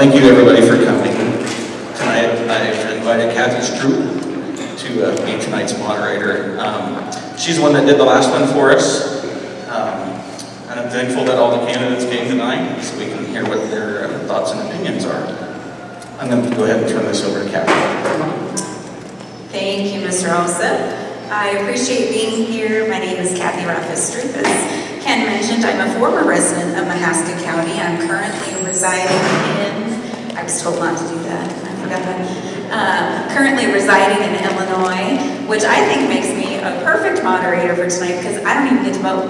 thank you everybody for coming. Tonight I've invited Kathy Stroop to be tonight's moderator. She's the one that did the last one for us. And I'm thankful that all the candidates came tonight so we can hear what their thoughts and opinions are. I'm going to go ahead and turn this over to Kathy. Thank you, Mr. Olson. I appreciate being here. My name is Kathy Stroop. As Ken mentioned, I'm a former resident of Mahaska County. I'm currently residing in, I was told not to do that, I forgot that. Currently residing in Illinois, which I think makes me a perfect moderator for tonight because I don't even get to vote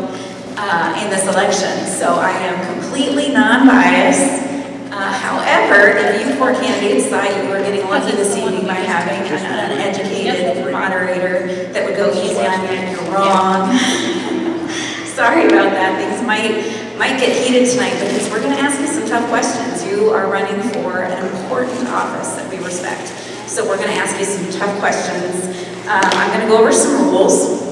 in this election. So I am completely non-biased. However, if you four candidates thought you were getting lucky this evening by having an uneducated moderator that would go easy on you, you're wrong. Sorry about that. Things might get heated tonight because we're going to ask you some tough questions. You are running for an important office that we respect. So we're going to ask you some tough questions. I'm going to go over some rules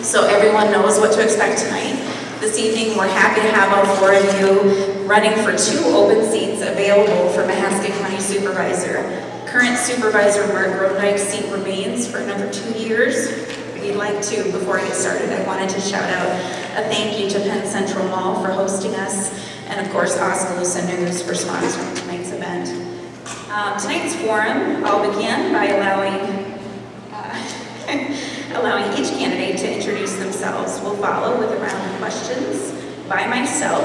so everyone knows what to expect tonight. This evening, we're happy to have all four of you running for 2 open seats available for Mahaska County Supervisor. Current Supervisor Mark Grodike's seat remains for another 2 years. We'd like to, before I get started, I wanted to shout out a thank you to Penn Central Mall for hosting us, and of course Oskaloosa News for sponsoring tonight's event. Tonight's forum, I'll begin by allowing each candidate to introduce themselves. We'll follow with a round of questions by myself,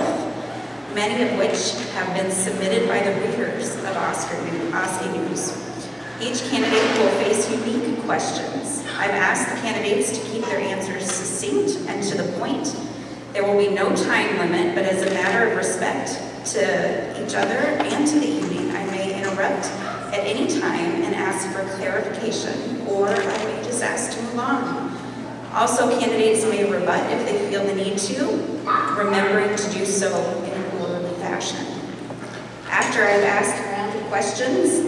many of which have been submitted by the readers of Oski News. Each candidate will face unique questions. I've asked the candidates to keep their answers succinct and to the point. There will be no time limit, but as a matter of respect to each other and to the evening, I may interrupt at any time and ask for clarification, or I may just ask to move on. Also, candidates may rebut if they feel the need to, remembering to do so in an orderly fashion. After I've asked a round of questions,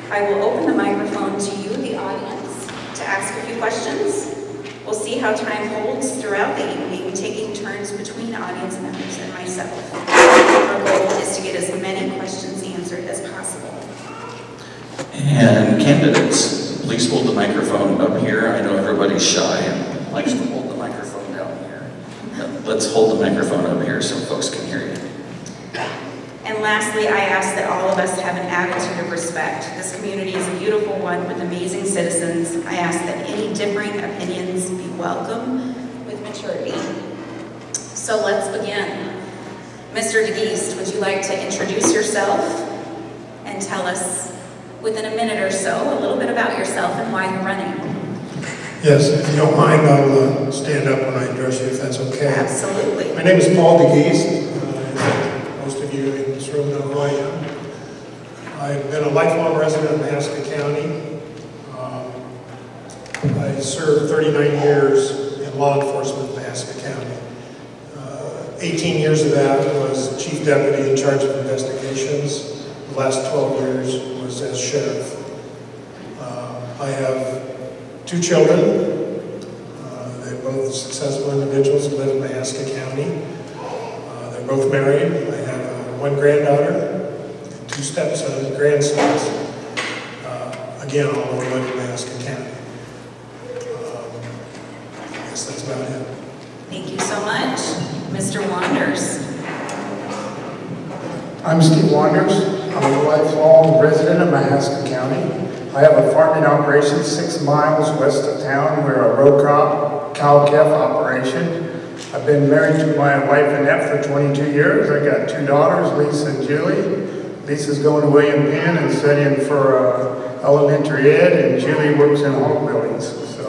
I will open the microphone to you, the audience, to ask a few questions. We'll see how time holds throughout the evening, taking turns between audience members and myself. Our goal is to get as many questions answered as possible. And candidates, please hold the microphone up here. I know everybody's shy and likes to hold the microphone down here. Let's hold the microphone up here so folks can hear you. And lastly, I ask that all of us have an attitude of respect. This community is a beautiful one with amazing citizens. I ask that any differing opinions be welcome with maturity. So let's begin. Mr. DeGeest, would you like to introduce yourself and tell us within a minute or so a little bit about yourself and why you're running? Yes, if you don't mind, I'll stand up when I address you, if that's okay. Absolutely. My name is Paul DeGeest. Most of you in this room know who I am. I've been a lifelong resident of Mahaska County. I served 39 years in law enforcement in Mahaska County. 18 years of that was chief deputy in charge of investigations. The last 12 years was as sheriff. I have 2 children. They're both successful individuals who live in Mahaska County. They're both married. I have 1 granddaughter, 2 stepsons, grandsons. Again, all over live in Mahaska County. I guess that's about it. Thank you so much. Mr. Wanders. I'm Steve Wanders. I'm a lifelong resident of Mahaska County. I have a farming operation 6 miles west of town. We're a row crop cow-calf operation. I've been married to my wife Annette for 22 years. I got 2 daughters, Lisa and Julie. Lisa's going to William Penn and studying for elementary ed, and Julie works in home buildings. So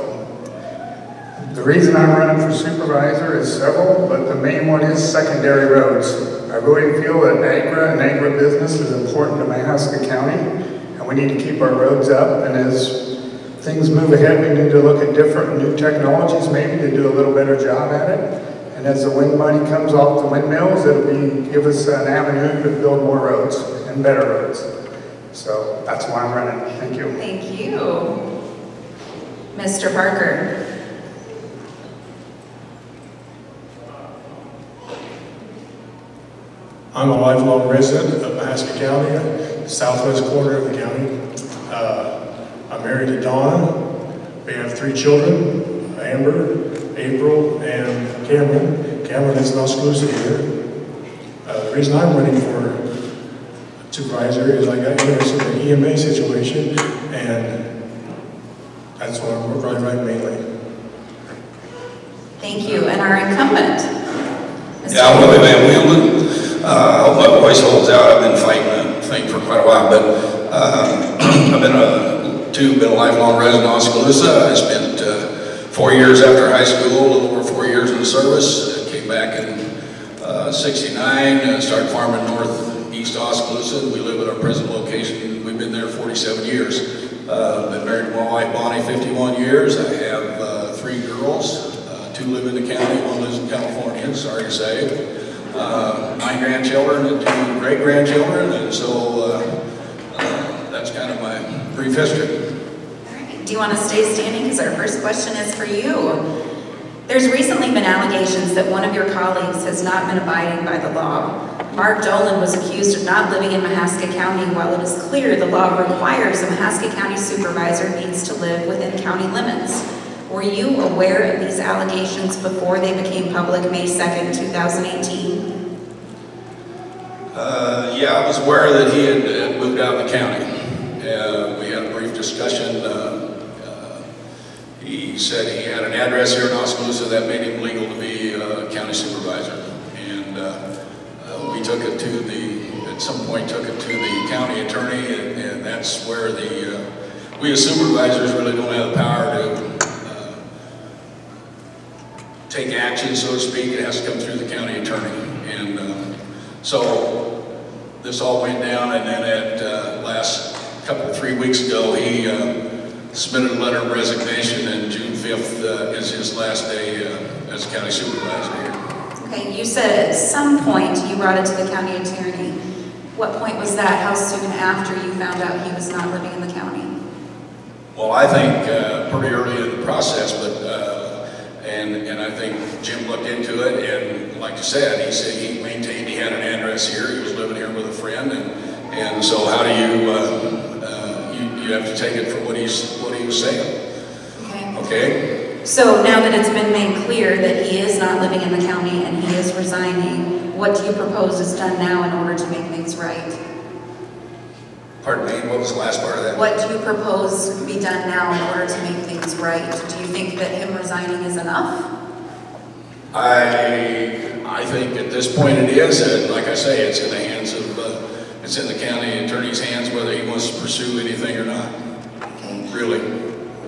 the reason I'm running for supervisor is several, but the main one is secondary roads. I really feel that agribusiness is important to Mahaska County, and we need to keep our roads up. And as things move ahead, we need to look at different new technologies maybe to do a little better job at it. And as the wind money comes off the windmills, it'll give us an avenue to build more roads and better roads. So that's why I'm running. Thank you. Thank you. Mr. Parker. I'm a lifelong resident of Mahaska County, southwest corner of the county. I'm married to Donna. We have 3 children, Amber, April, and Cameron. Cameron is in Oskaloosa here. The reason I'm running for supervisor is I got interested in the EMA situation, and that's what I'm running mainly. Thank you. And our incumbent? Yeah, I'm Willie Weelden. I hope my voice holds out. I've been fighting the thing for quite a while, but I've been a lifelong resident of Oskaloosa. I spent 4 years after high school, a little over 4 years in the service. I came back in '69, started farming northeast Oskaloosa. We live at our present location. We've been there 47 years. Been married to my wife Bonnie 51 years. I have 3 girls. 2 live in the county, 1 lives in California, sorry to say. 9 grandchildren and 2 great-grandchildren, and so that's kind of my brief history. All right. Do you want to stay standing? Because our first question is for you. There's recently been allegations that one of your colleagues has not been abiding by the law. Mark Dolan was accused of not living in Mahaska County, while it is clear the law requires a Mahaska County supervisor needs to live within county limits. Were you aware of these allegations before they became public May 2nd, 2018? Yeah, I was aware that he had moved out of the county. We had a brief discussion. He said he had an address here in Oskaloosa that made him legal to be a county supervisor. And we took it to at some point took it to the county attorney, and that's where we as supervisors really don't have the power to take action, so to speak. It has to come through the county attorney. And so this all went down, and then at last 3 weeks ago, he submitted a letter of resignation, and June 5th is his last day as county supervisor here. Okay, you said at some point you brought it to the county attorney. What point was that? How soon after you found out he was not living in the county? Well, I think pretty early in the process, but and I think Jim looked into it, and like you said, he maintained he had an address here. He was living here with a friend, and so how do you you have to take it for what he was saying. Okay. So now that it's been made clear that he is not living in the county and he is resigning, what do you propose is done now in order to make things right? Pardon me, what was the last part of that? What do you propose be done now in order to make things right? Do you think that him resigning is enough? I think at this point it is, and like I say, it's in the hands of, it's in the county attorney's hands whether he wants to pursue anything or not. Okay. Really.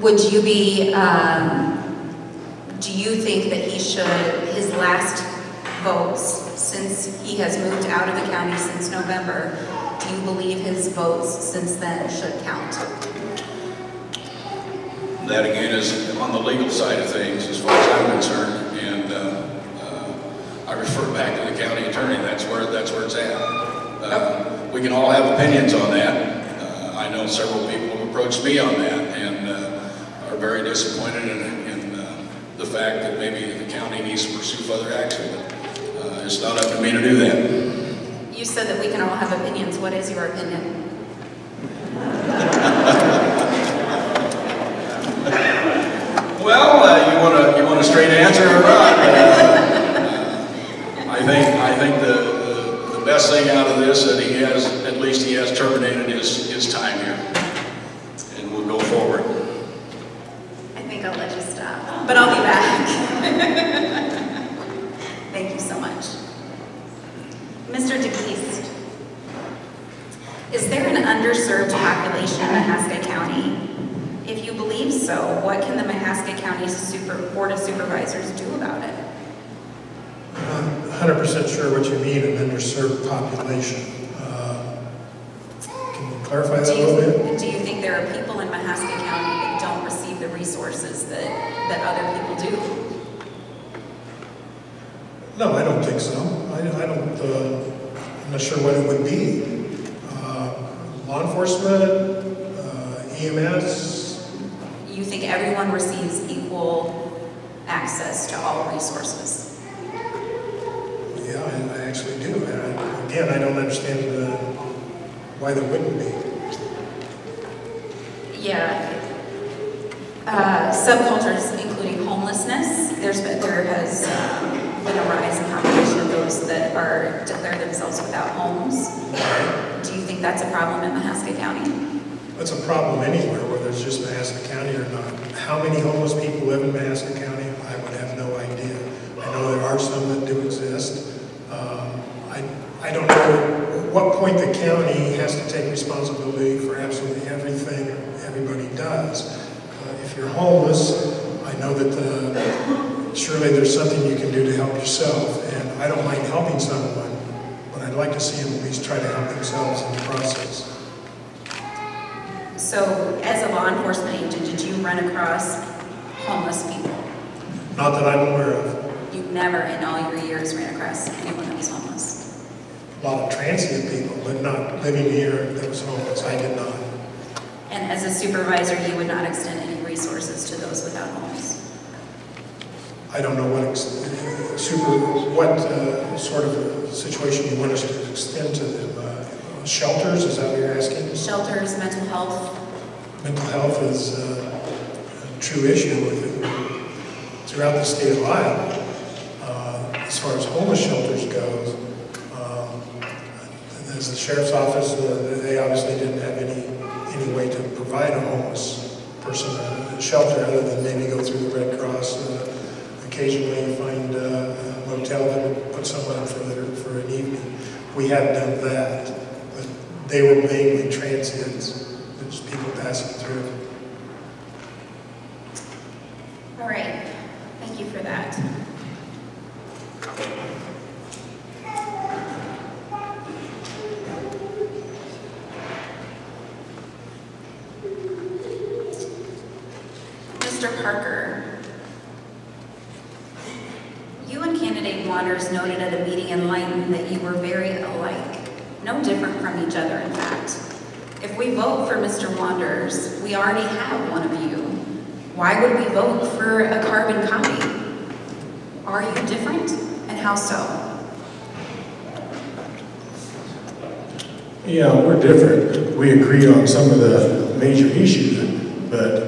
Would you be, do you think that he should, his last votes, since he has moved out of the county since November, do you believe his votes since then should count? That again is on the legal side of things as far as I'm concerned, and I refer back to the county attorney. That's where it's at. We can all have opinions on that. I know several people have approached me on that and are very disappointed in the fact that maybe the county needs to pursue further action. But it's not up to me to do that. You said that we can all have opinions. What is your opinion? Well, you want a straight answer or not? I think the best thing out of this that at least he has terminated his time here, and we'll go forward. I think I'll let you stop, but I'll be back. Thank you so much. Mr. DeGeest, is there an underserved population in Mahaska County? If you believe so, what can the Mahaska County Board of Supervisors do about it? I'm 100% sure what you mean, an underserved population. Can you clarify that a little bit? Do you think there are people in Mahaska County that don't receive the resources that other people do? No, I don't think so. I'm not sure what it would be. Law enforcement, EMS. You think everyone receives equal access to all resources? Yeah, I actually do. And again, I don't understand why there wouldn't be. Yeah. Subcultures, including homelessness, there has been a rise in population of those that declare themselves without homes. Do you think that's a problem in Mahaska County? It's a problem anywhere, whether it's just Mahaska County or not. How many homeless people live in Mahaska County? I would have no idea. I know there are some that do exist. I don't know at what point the county has to take responsibility for absolutely everything everybody does. If you're homeless, I know that surely there's something you can do to help yourself, and I don't mind helping someone, but I'd like to see them at least try to help themselves in the process. So, as a law enforcement agent, did you run across homeless people? Not that I'm aware of. You never in all your years ran across anyone that was homeless? A lot of transient people, but not living here that was homeless. I did not. And as a supervisor, you would not extend any resources to those without homes? I don't know what sort of situation you want us to extend to them. Shelters, is that what you're asking? Shelters, mental health. Mental health is a true issue with it throughout the state of Iowa. As far as homeless shelters goes, as the sheriff's office, they obviously didn't have any way to provide a homeless person a shelter other than maybe go through the Red Cross. Occasionally you find a motel that would put someone up for an evening. We hadn't done that, but they were mainly transients, just people passing through. All right, thank you for that. Mr. Parker, you and candidate Waters noted at a meeting in Lighton that you were very alike, no different from each other, in fact. If we vote for Mr. Waters, we already have one of you. Why would we vote for a carbon copy? Are you different, and how so? Yeah, we're different. We agree on some of the major issues, but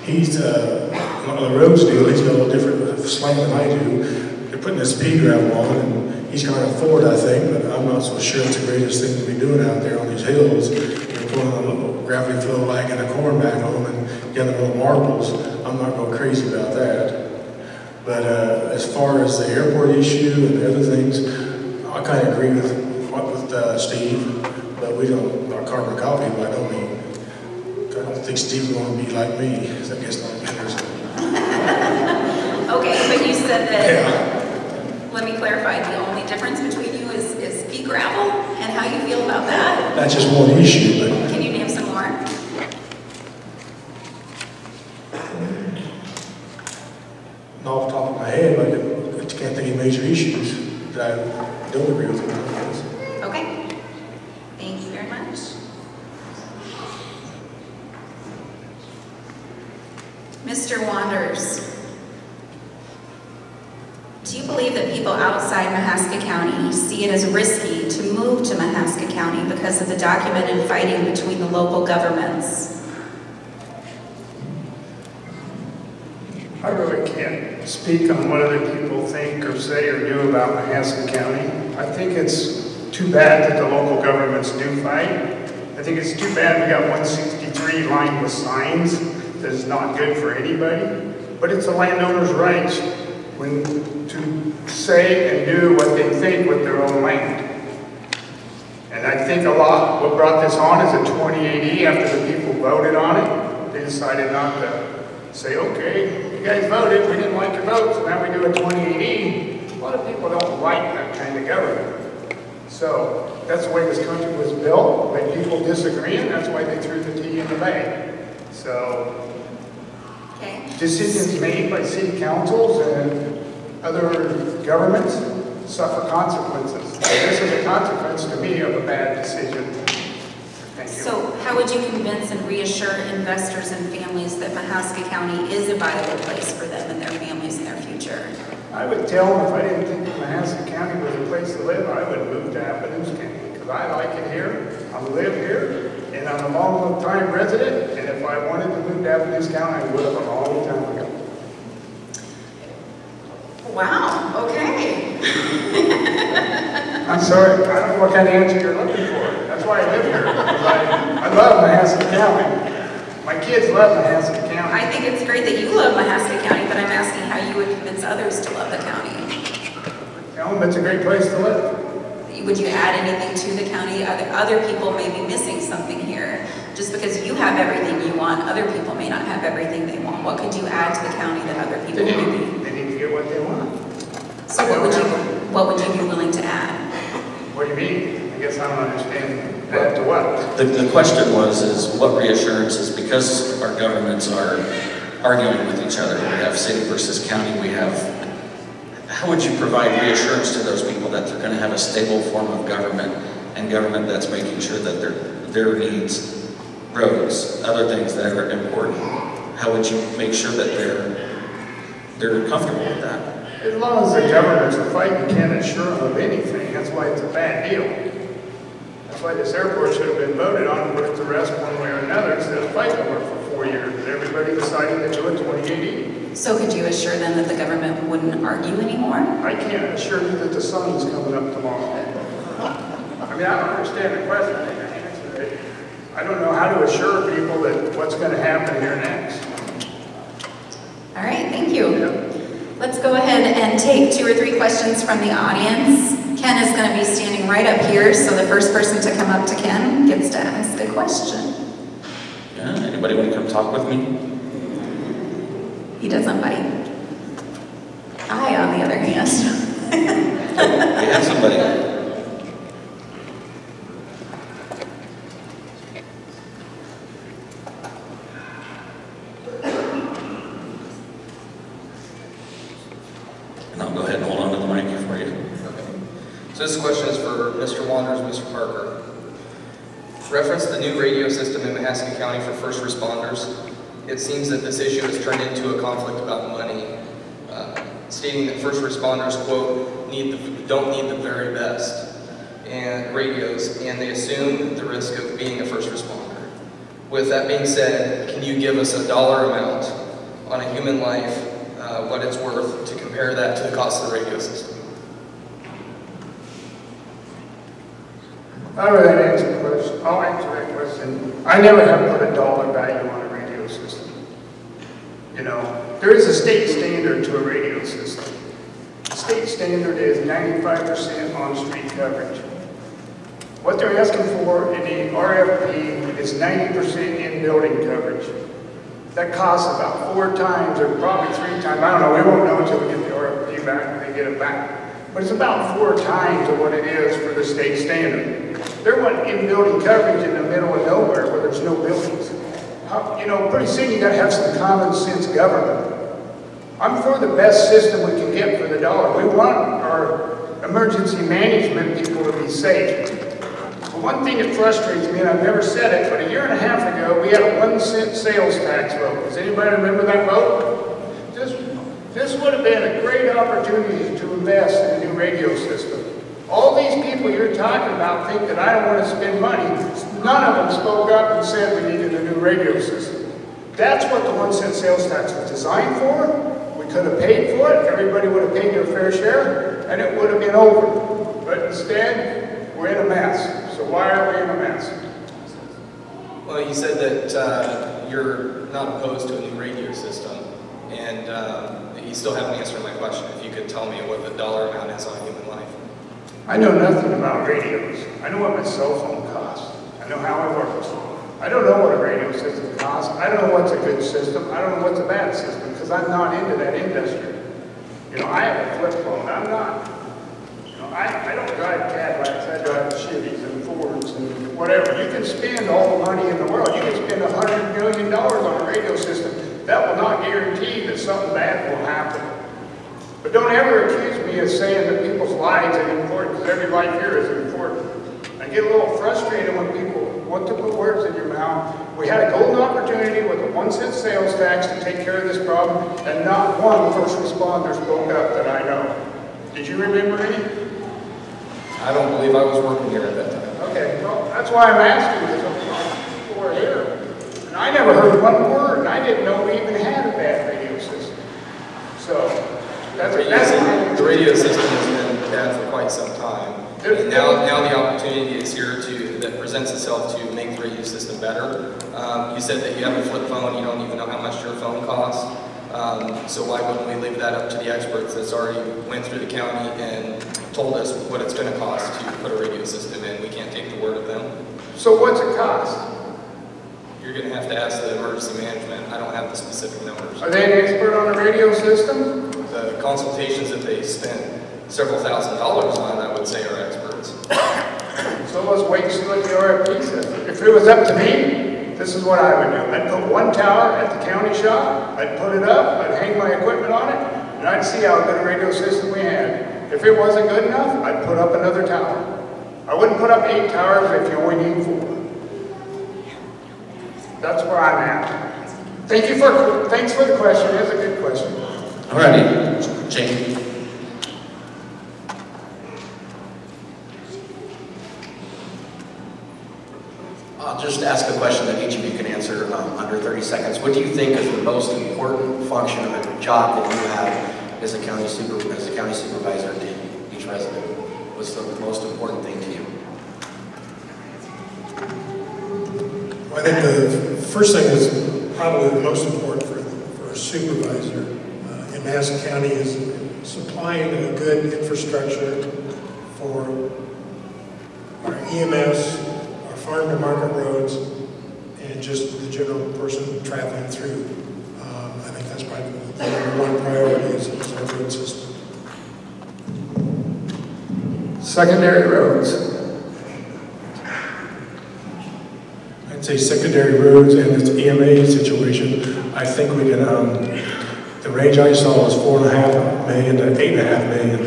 he's on the roads deal. He's got a little different slant than I do. They're putting this pea gravel on, and he's kind of for it, I think, but I'm not so sure it's the greatest thing to be doing out there on these hills. You're pulling a little gravity flow like in a corn back home and getting little marbles. I'm not going crazy about that. But as far as the airport issue and the other things, I kind of agree with Steve, but we don't, not carbon copy by no means. I don't think Steve's going to be like me, so I guess not matters. Okay, but you said that, Yeah. Let me clarify, the only difference between you is pea gravel and how you feel about that? That's just one issue, but Can you name some more? off the top of my head, I can't think of major issues that I don't agree with him. Okay, thank you very much. Mr. Wanders, do you believe that people outside Mahaska County see it as risky to move to Mahaska County because of the documented fighting between the local governments? I really can't speak on what other people think or say or do about Mahaska County. I think it's too bad that the local governments do fight. I think it's too bad we got 163 lined with signs that is not good for anybody. But it's a landowner's right to say and do what they think with their own land. And I think a lot, what brought this on is a 2080 after the people voted on it. They decided not to say, okay, you guys voted, we didn't like your vote, so now we do a 2080. A lot of people don't like that kind of government. So that's the way this country was built, when people disagree, and that's why they threw the tea in the bag. So decisions made by city councils and other governments suffer consequences. This is a consequence to me of a bad decision. Thank you. So how would you convince and reassure investors and families that Mahaska County is a viable place for them and their families in their future? I would tell them if I didn't think that Mahaska County was a place to live, I would move to Appaloosa County, because I like it here, I live here, and I'm a long-time resident, and if I wanted to move to Appaloosa County, I would have a long time ago. Wow, okay. I'm sorry, I don't know what kind of answer you're looking for. That's why I live here. I love Mahaska County. My kids love Mahaska County. I think it's great that you love Mahaska County, but I'm asking how you would convince others to love the county. Tell them it's a great place to live. Would you add anything to the county? Other people may be missing something here. Just because you have everything you want, other people may not have everything they want. What could you add to the county that other people may be? They need to get what they want. So what would you be willing to add? What do you mean? I guess I don't understand. Add to what? The question is what reassurances, because our governments are arguing with each other. We have city versus county. How would you provide reassurance to those people that they're going to have a stable form of government and government that's making sure that their needs, roads, other things that are important, how would you make sure that they're comfortable with that? As long as the governments are fighting, you can't assure them of anything. That's why it's a bad deal. That's why this airport should have been voted on worth the rest one way or another instead of fighting over it for 4 years. But everybody decided to do it 2018. So could you assure them that the government wouldn't argue anymore? I can't assure you that the sun is coming up tomorrow. I mean, I don't understand the question. I think I answered it. I don't know how to assure people that what's going to happen here next. All right, thank you. Yep. Let's go ahead and take 2 or 3 questions from the audience. Ken is going to be standing right up here, so the first person to come up to Ken gets to ask a question. Yeah, anybody want to come talk with me? He doesn't bite. I, on the other hand. We have somebody. And I'll go ahead and hold on to the mic for you. Okay. So this question is for Mr. Wanders, Mr. Parker. Reference the new radio system in Mahaska County for first responders. It seems that this issue has turned into a conflict about money, stating that first responders, quote, don't need the very best and radios, and they assume the risk of being a first responder. With that being said, can you give us a dollar amount on a human life, what it's worth, to compare that to the cost of the radio system? I'll answer the question. I'll answer that question. I never have put a dollar value on a radio system. You know, there is a state standard to a radio system. The state standard is 95% on-street coverage. What they're asking for in the RFP is 90% in-building coverage. That costs about 4 times or probably 3 times. I don't know, we won't know until we get the RFP back and they get it back. But it's about 4 times of what it is for the state standard. They're wanting in-building coverage in the middle of nowhere where there's no buildings. You know, pretty soon you got to have some common sense government. I'm for the best system we can get for the dollar. We want our emergency management people to be safe. But one thing that frustrates me, and I've never said it, but 1.5 years ago we had a 1-cent sales tax vote. Does anybody remember that vote? This would have been a great opportunity to invest in a new radio system. All these people you're talking about think that I don't want to spend money. None of them spoke up and said we needed a new radio system. That's what the 1-cent sales tax was designed for. We could have paid for it. Everybody would have paid their fair share, and it would have been over. But instead, we're in a mess. So why are we in a mess? Well, you said that you're not opposed to a new radio system, and you still haven't answered my question. If you could tell me what the dollar amount is on a human life. I know nothing about radios. I know what my cell phone costs. I know how it works. I don't know what a radio system costs. I don't know what's a good system. I don't know what's a bad system because I'm not into that industry. You know, I have a flip phone. I'm not. You know, I don't drive Cadillacs. I drive Chevys and Fords and whatever. You can spend all the money in the world. You can spend $100 million on a radio system. That will not guarantee that something bad will happen. But don't ever accuse me of saying that people's lives are important, because every life here is important. I get a little frustrated when people want to put words in your mouth. We had a golden opportunity with a 1-cent sales tax to take care of this problem, and not one first responder spoke up that I know. Did you remember any? I don't believe I was working here at that time. Okay, well, that's why I'm asking this. People were here. And I never heard one word, and I didn't know we even had a bad radio system. So, that's the radio system has been bad for quite some time. And now the opportunity is here that presents itself to make the radio system better. You said that you have a flip phone, you don't even know how much your phone costs. So why wouldn't we leave that up to the experts that's already went through the county and told us what it's going to cost to put a radio system in? We can't take the word of them. So what's it cost? You're going to have to ask the emergency management. I don't have the specific numbers. Are they an expert on the radio system? The consultations that they spent several $1,000s on, I would say, are experts. So let's wait and see what the RFP says. If it was up to me, this is what I would do. I'd put one tower at the county shop, I'd put it up, I'd hang my equipment on it, and I'd see how good a radio system we had. If it wasn't good enough, I'd put up another tower. I wouldn't put up 8 towers if you only need 4. That's where I'm at. Thanks for the question. It's a good question. Alrighty, Jane. I'll just ask a question that each of you can answer under 30 seconds. What do you think is the most important function of a job that you have as a county supervisor to each resident? What's the most important thing to you? Well, I think the first thing is probably the most important for a supervisor in Mahaska County is supplying a good infrastructure for our EMS, our farm to market roads, and just the general person traveling through. I think that's probably the number one priority is our road system. Secondary roads. I'd say secondary roads and this EMA situation, I think we can, the range I saw was $4.5 million to $8.5 million,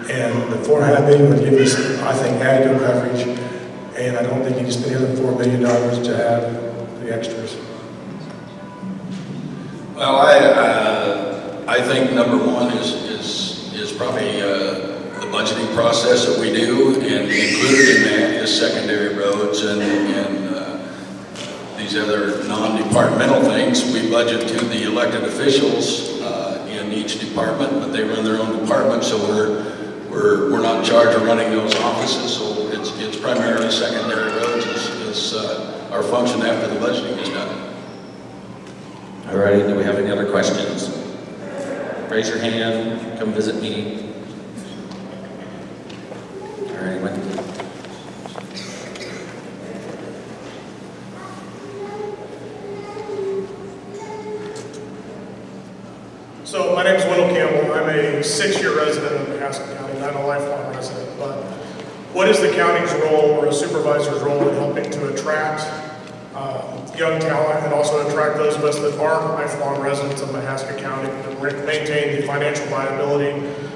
and the $4.5 million would give us, I think, adequate coverage, and I don't think you can spend another $4 million to have the extras. Well, I think number one is probably the budgeting process that we do, and included in that is secondary roads and these other non-departmental things. We budget to the elected officials in each department, but they run their own department, so we're not in charge of running those offices. So it's primarily secondary roads is our function after the budgeting is done. All right, do we have any other questions? Raise your hand, come visit me. All right, anyone? So my name is Wendell Campbell. I'm a 6-year resident of Mahaska County, not a lifelong resident. But what is the county's role or a supervisor's role in helping to attract young talent and also attract those of us that are lifelong residents of Mahaska County to maintain the financial viability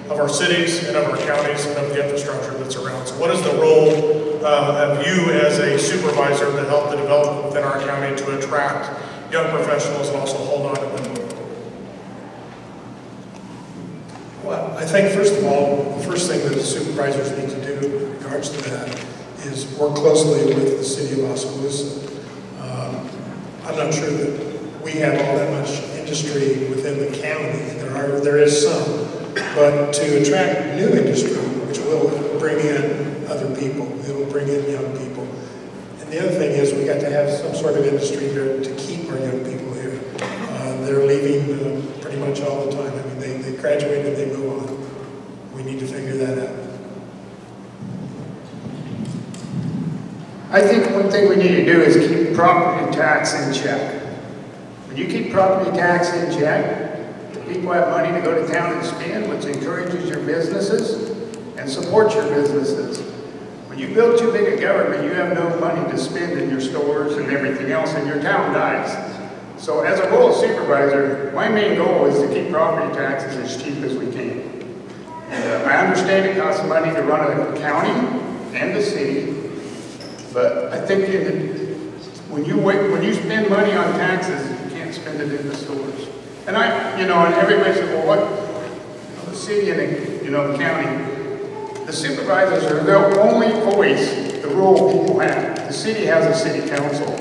of our cities and of our counties and of the infrastructure that's around? So what is the role of you as a supervisor to help the development within our county to attract young professionals and also hold on to them? Well, I think first of all, the first thing that the supervisors need to do in regards to that is work closely with the city of Oskaloosa. I'm not sure that we have all that much industry within the county. There is some, but to attract new industry, which will bring in other people, it will bring in young people. And the other thing is we got to have some sort of industry here to keep our young people here. They're leaving pretty much all the time. I mean, they graduate and they move on. We need to figure that out. I think one thing we need to do is keep property tax in check. When you keep property tax in check, people have money to go to town and spend, which encourages your businesses and supports your businesses. When you build too big a government, you have no money to spend in your stores and everything else, and your town dies. So as a rural supervisor, my main goal is to keep property taxes as cheap as we can. And I understand it costs money to run a county and a city, but I think when you spend money on taxes, you can't spend it in the stores. And and everybody said, well, what? The city and the county, the supervisors are the only voice the rural people have. The city has a city council.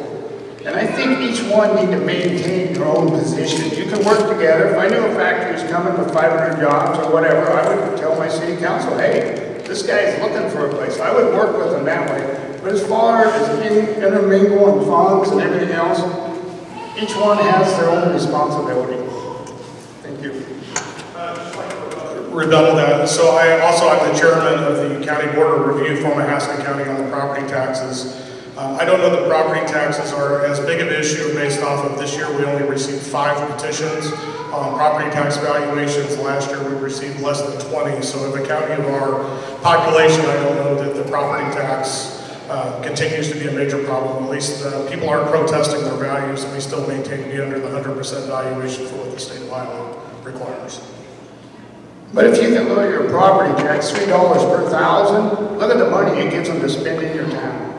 And I think each one need to maintain their own position. You can work together. If I knew a factory was coming with 500 jobs or whatever, I would tell my city council, hey, this guy is looking for a place. I would work with them that way. But as far as intermingle and funds and everything else, each one has their own responsibility. Thank you. Rebuttal that. So I also am the chairman of the County Board of Review for Mahaska County on the property taxes. I don't know that property taxes are as big of an issue based off of this year. We only received 5 petitions on property tax valuations. Last year we received less than 20. So in the county of our population, I don't know that the property tax continues to be a major problem. At least people aren't protesting their values, and we still maintain to be under the 100% valuation for what the state of Iowa requires. But if you can lower your property tax $3 per thousand, look at the money it gives them to spend in your town.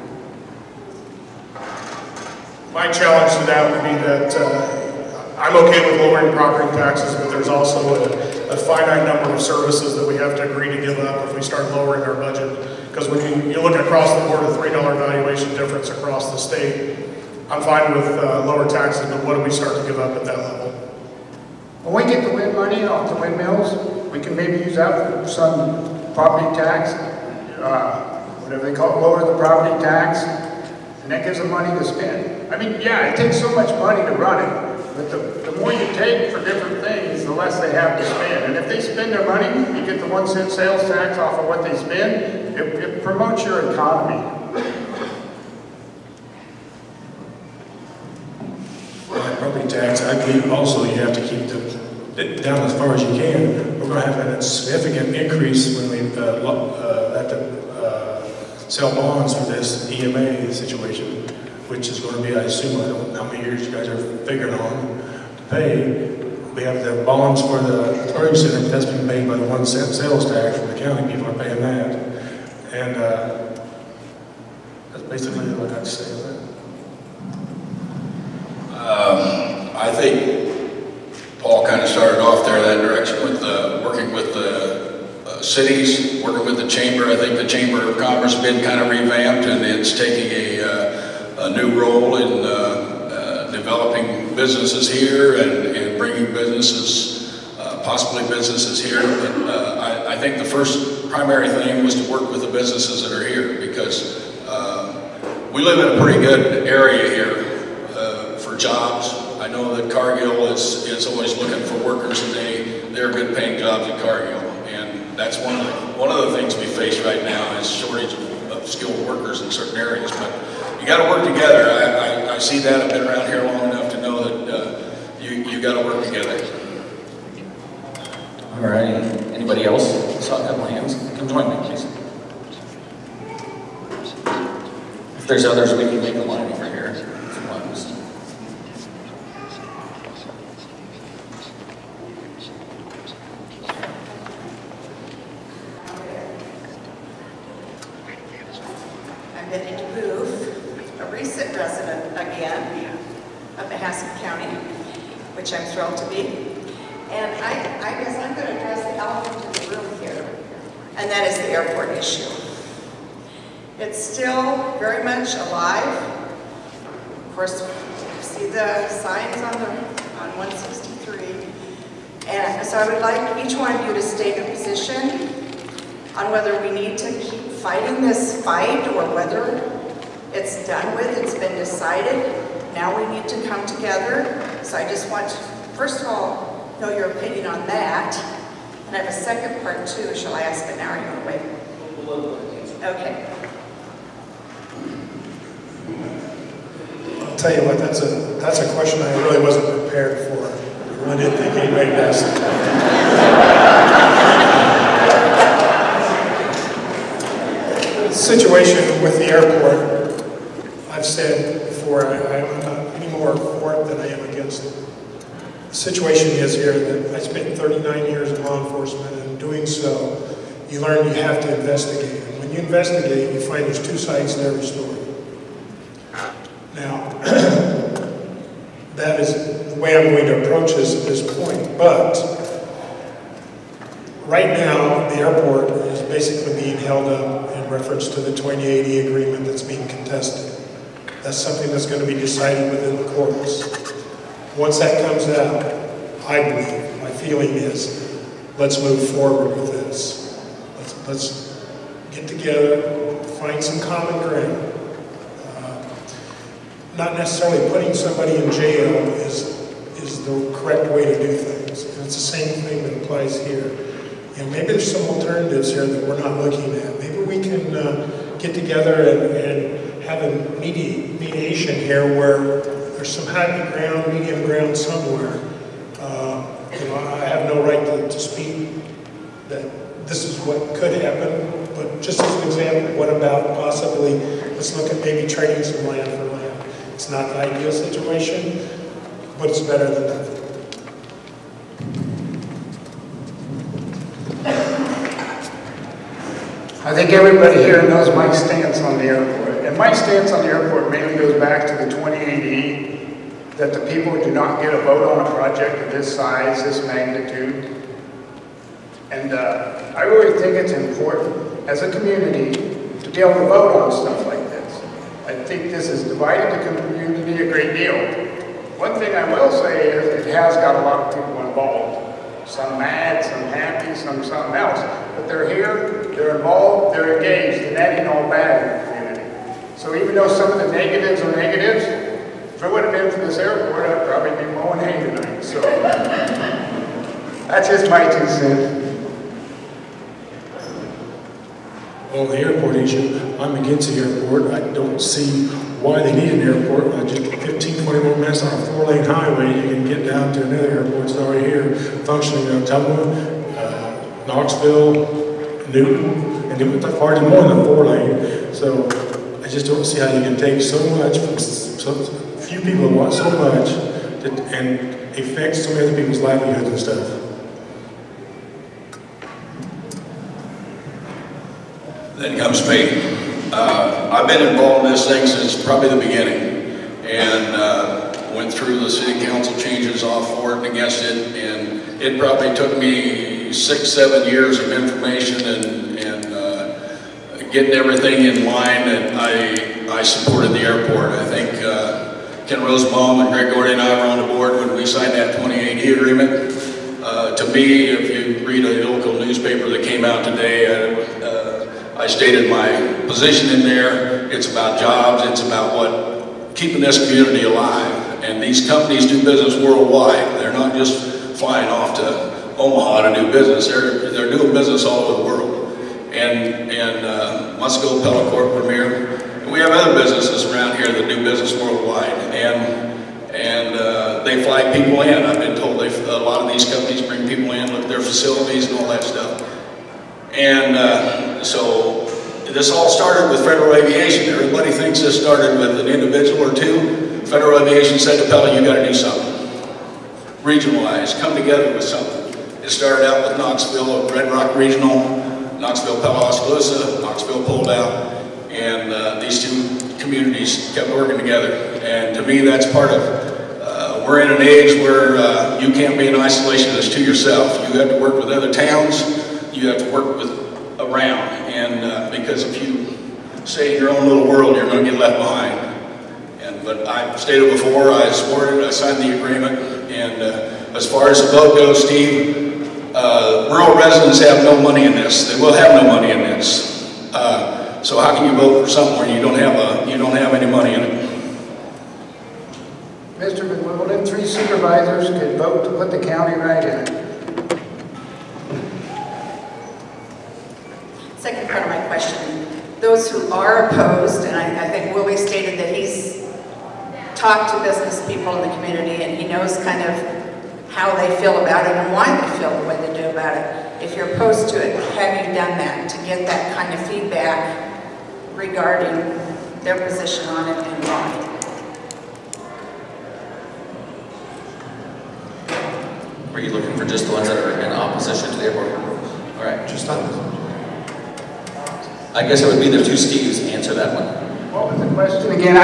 My challenge to that would be that I'm okay with lowering property taxes, but there's also a finite number of services that we have to agree to give up if we start lowering our budget. Because when you look across the board, a $3 valuation difference across the state, I'm fine with lower taxes, but what do we start to give up at that level? When we get the wind money off the windmills, we can maybe use that for some property tax, whatever they call it, lower the property tax, and that gives them money to spend. I mean, yeah, it takes so much money to run it, but the more you take for different things, the less they have to spend. And if they spend their money, you get the 1 cent sales tax off of what they spend, it promotes your economy. Property tax, I believe also you have to keep it down as far as you can. We're going to have a significant increase when we have to sell bonds for this EMA situation, which is going to be, I assume, I don't know how many years you guys are figuring on to pay. We have the bonds for the storage center that's been paid by the 1 cent sales tax from the county. People are paying that. And that's basically what I got to say on that. I think Paul kind of started off there that direction with working with the cities, working with the chamber. I think the Chamber of Commerce has been kind of revamped, and it's taking a new role in developing businesses here and bringing businesses, possibly businesses here. But I think the first primary thing was to work with the businesses that are here, because we live in a pretty good area here for jobs. I know that Cargill is always looking for workers, and they're good paying jobs at Cargill. And that's one of the things we face right now is shortage of skilled workers in certain areas. But you got to work together. I see that. I've been around here long enough to know that you got to work together. All right. Anybody else? I saw a couple hands. Come join me, please. If there's others, we can make a line over here. If you want. I'm Betty DeGeest, a recent resident again of Mahaska County, which I'm thrilled to be. And I guess I'm going to address the elephant in the room here, and that is the airport issue. It's still very much alive. Of course, you see the signs on 163. And so I would like each one of you to state a position on whether we need to keep fighting this fight or whether it's done with, it's been decided. Now we need to come together. So I just want to, first of all, know your opinion on that. And I have a second part too. Shall I ask it now or you want to wait? Okay. I'll tell you what, that's a question I really wasn't prepared for. I really didn't think anybody would ask it. The situation with the airport, I've said before, I'm not any more for it than I am against it. The situation is here that I spent 39 years in law enforcement, and in doing so, you learn you have to investigate. And when you investigate, you find there's two sides to every story. Now, way I'm going to approach this at this point. But right now, the airport is basically being held up in reference to the 2080 agreement that's being contested. That's something that's going to be decided within the courts. Once that comes out, I believe, my feeling is, let's move forward with this. Let's get together, find some common ground. Not necessarily putting somebody in jail is the correct way to do things. And it's the same thing that applies here. You know, maybe there's some alternatives here that we're not looking at. Maybe we can get together and have a mediation here where there's some happy ground, medium ground somewhere. You know, I have no right to speak that this is what could happen, but just as an example, what about possibly, let's look at maybe trading some land for land. It's not the ideal situation, but it's better than nothing. I think everybody here knows my stance on the airport. And my stance on the airport mainly goes back to the 2080, that the people do not get a vote on a project of this size, this magnitude. And I really think it's important as a community to be able to vote on stuff like this. I think this has divided the community a great deal. One thing I will say is it has got a lot of people involved. Some mad, some happy, some something else. But they're here, they're involved, they're engaged, and that ain't all bad in the community. So even though some of the negatives are negatives, if it would have been for this airport, I'd probably be mowing hay tonight. So that's just my 2 cents. On the airport issue, I'm against the airport. I don't see why they need an airport. Just 15, 20 more minutes on a 4-lane highway, you can get down to another airport that's already here, functioning in Ottumwa, Knoxville, Newton, and do it far more than 4-lane. So I just don't see how you can take so much from so few people who want so much and affect so many other people's livelihoods and stuff. Then comes me. I've been involved in this thing since probably the beginning, and went through the city council changes off for it and against it, and it probably took me 6, 7 years of information and getting everything in line that I supported the airport. I think Ken Rosenbaum and Greg Gordy and I were on the board when we signed that 2080 agreement. To me, if you read a local newspaper that came out today, I stated my position in there. It's about jobs, it's about keeping this community alive. And these companies do business worldwide. They're not just flying off to Omaha to do business. They're doing business all over the world. And Musco, Pellicorp, Premier. And we have other businesses around here that do business worldwide. And they fly people in. I've been told a lot of these companies bring people in, look at their facilities and all that stuff. And so this all started with Federal Aviation. Everybody thinks this started with an individual or two. Federal Aviation said to Pella, you got to do something. Regionalize, come together with something. It started out with Knoxville, Red Rock Regional, Knoxville, Pella, Oskaloosa. Knoxville pulled out, and these two communities kept working together. And to me, that's part of, we're in an age where you can't be an isolationist to yourself. You have to work with other towns. You have to work with around, and because if you stay in your own little world, you're going to get left behind. But I stated before, I supported it, I signed the agreement, and as far as the vote goes, Steve, rural residents have no money in this. They will have no money in this. So how can you vote for something where you don't have any money in it? Mr. Weelden, 3 supervisors could vote to put the county right in it. Second part of my question, those who are opposed, and I think Willie stated that he's talked to business people in the community and he knows kind of how they feel about it and why they feel the way they do about it. If you're opposed to it, have you done that to get that kind of feedback regarding their position on it and why? Were you looking for just the ones that are in opposition to the airport? All right, just on. I guess it would be the 2 Steves to answer that one. What was the question again?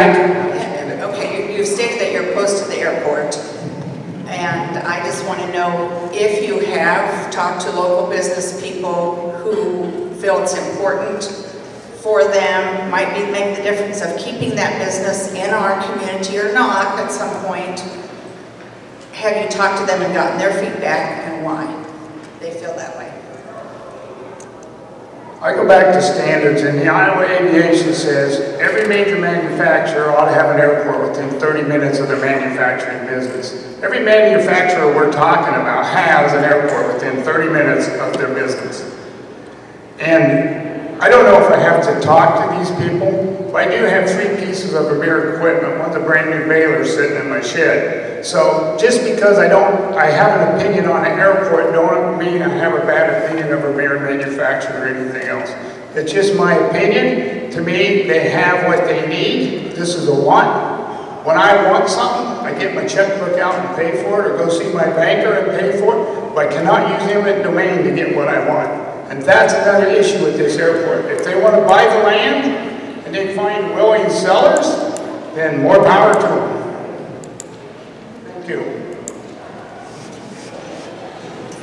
Okay, you've stated that you're opposed to the airport. And I just want to know if you have talked to local business people who feel it's important for them, might make the difference of keeping that business in our community or not at some point. Have you talked to them and gotten their feedback and why they feel that way? I go back to standards, and the Iowa Aviation says every major manufacturer ought to have an airport within 30 minutes of their manufacturing business. Every manufacturer we're talking about has an airport within 30 minutes of their business. And I don't know if I have to talk to these people, but I do have 3 pieces of Vermeer equipment. One's a brand new baler sitting in my shed. So just because I have an opinion on an airport, don't mean I have a bad opinion of Vermeer manufacturer or anything else. It's just my opinion. To me, they have what they need. This is a want. When I want something, I get my checkbook out and pay for it, or go see my banker and pay for it, but I cannot use eminent domain to get what I want. And that's another issue with this airport. If they want to buy the land and they find willing sellers, then more power to them. Thank you.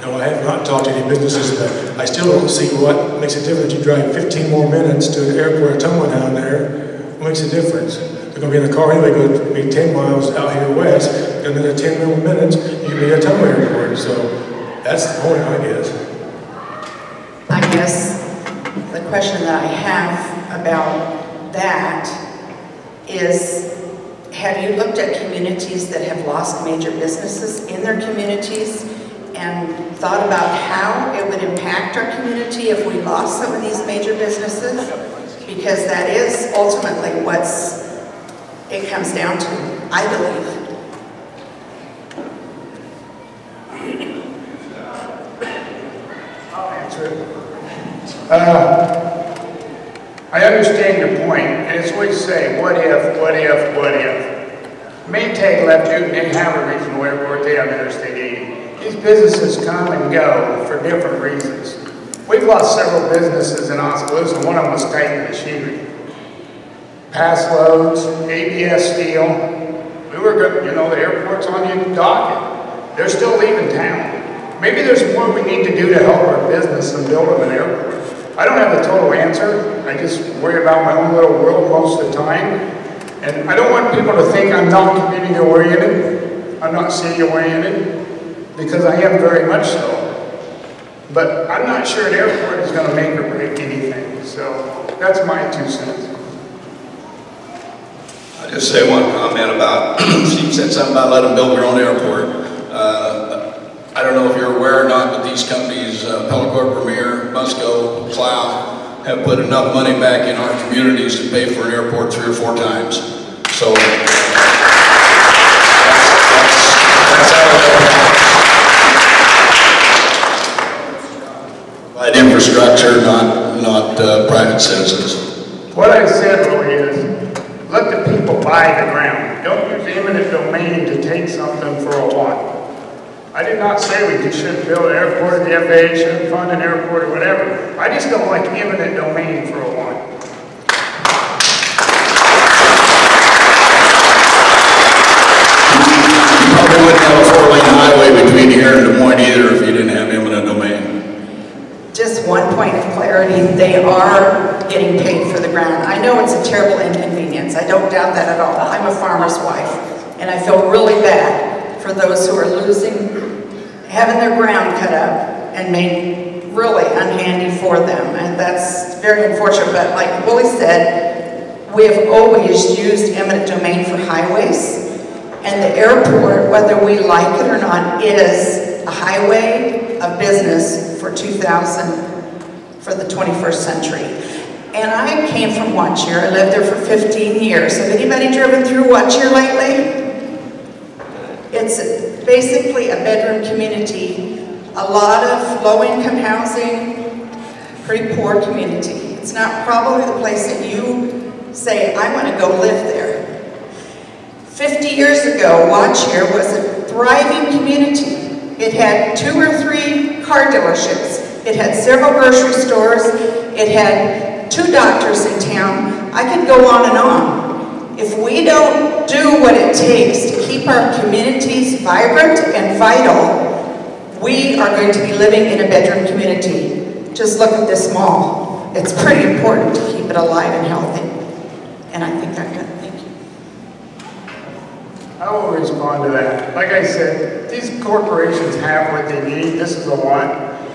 No, I have not talked to any businesses, but I still don't see what makes a difference. You drive 15 more minutes to the airport of Tacoma down there. What makes a difference? They're going to be in the car anyway, going to be 10 miles out here west, and then 10 more minutes, you can be at Tacoma Airport. So that's the point, I guess. I guess the question that I have about that is, have you looked at communities that have lost major businesses in their communities and thought about how it would impact our community if we lost some of these major businesses? Because that is ultimately it comes down to, I believe. I'll answer it. I understand your point, and it's always say, what if, what if, what if. Maytag left Newton, they have a regional airport, they have Interstate 80. These businesses come and go for different reasons. We've lost several businesses in Oskaloosa, one of them was Titan Machinery. Pass loads, ABS Steel. We were good, the airport's on the docket. They're still leaving town. Maybe there's more we need to do to help our business and build them an airport. I don't have the total answer. I just worry about my own little world most of the time. And I don't want people to think I'm not community oriented. I'm not city oriented, because I am very much so. But I'm not sure an airport is going to make or break anything. So that's my 2 cents. I just say one comment about, she said something about letting them build their own airport. I don't know if you're aware or not, but these companies, Pellicorp, Premier, Musco, Plow, have put enough money back in our communities to pay for an airport 3 or 4 times. So that's out of their hands. By infrastructure, not private citizens. What I said really is, let the people buy the ground. Don't use eminent domain to take something for a want. I did not say we shouldn't build an airport, the FAA shouldn't fund an airport or whatever. I just don't like eminent domain for a want. You probably wouldn't have a 4-lane highway between here and Des Moines either if you didn't have eminent domain. Just one point of clarity, they are getting paid for the ground. I know it's a terrible inconvenience. I don't doubt that at all. I'm a farmer's wife, and I feel really bad for those who are having their ground cut up and made really unhandy for them. And that's very unfortunate, but like Willie said, we have always used eminent domain for highways. And the airport, whether we like it or not, is a highway of business for 2000, for the 21st century. And I came from Watchier. I lived there for 15 years. Have anybody driven through Watchier lately? It's basically a bedroom community, a lot of low-income housing, pretty poor community. It's not probably the place that you say, I want to go live there. 50 years ago, Watchier was a thriving community. It had 2 or 3 car dealerships. It had several grocery stores. It had 2 doctors in town. I could go on and on. If we don't do what it takes to keep our communities vibrant and vital, we are going to be living in a bedroom community. Just look at this mall. It's pretty important to keep it alive and healthy. And I think I'm done. Thank you. I will respond to that. Like I said, these corporations have what they need. This is the one.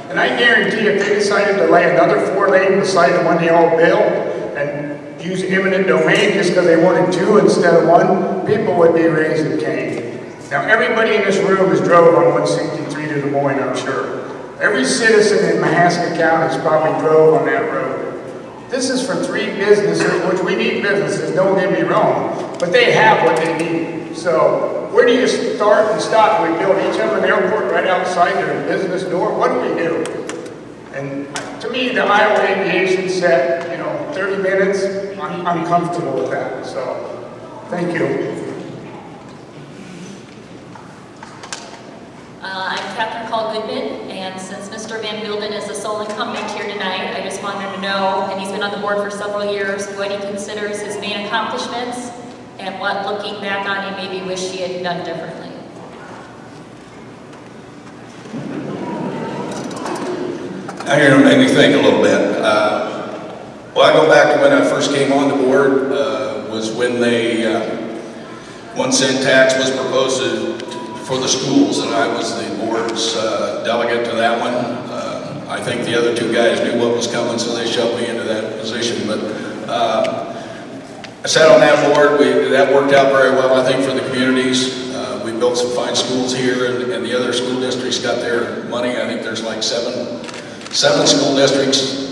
And I guarantee if they decided to lay another 4-lane beside the one they all built and use eminent domain just because they wanted 2 instead of 1, people would be raising Cain. Now everybody in this room has drove on 163 to Des Moines, I'm sure. Every citizen in Mahaska County has probably drove on that road. This is for 3 businesses, which we need businesses, don't get me wrong, but they have what they need. So where do you start and stop? We build each of them an airport right outside their business door? What do we do? And to me, the Iowa aviation set, 30 minutes, I'm comfortable with that. So thank you. I'm Catherine Call Goodman, and since Mr. Van Weelden is the sole incumbent here tonight, I just wanted to know, and he's been on the board for several years, what he considers his main accomplishments and what, looking back on, he maybe wish he had done differently. Now you're going to make me think a little bit. Well, I go back to when I first came on the board, was when they 1 cent tax was proposed for the schools, and I was the board's delegate to that one. I think the other 2 guys knew what was coming, so they shoved me into that position. But I sat on that board. That worked out very well, I think, for the communities. We built some fine schools here, and the other school districts got their money. I think there's like seven school districts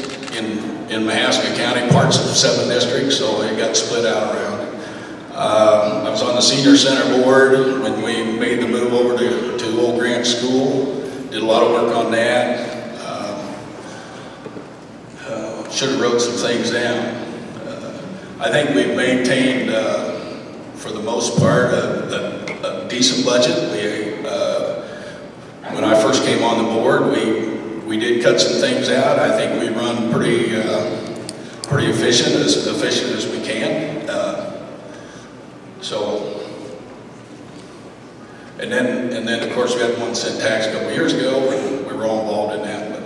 in Mahaska County, parts of 7 districts, so it got split out around. I was on the Senior Center board when we made the move over to Old Grant School. Did a lot of work on that. Should have wrote some things down. I think we've maintained, for the most part, a decent budget. When I first came on the board, we did cut some things out. I think we run pretty efficient as we can. And then of course we had 1 cent tax a couple years ago, and we were all involved in that. But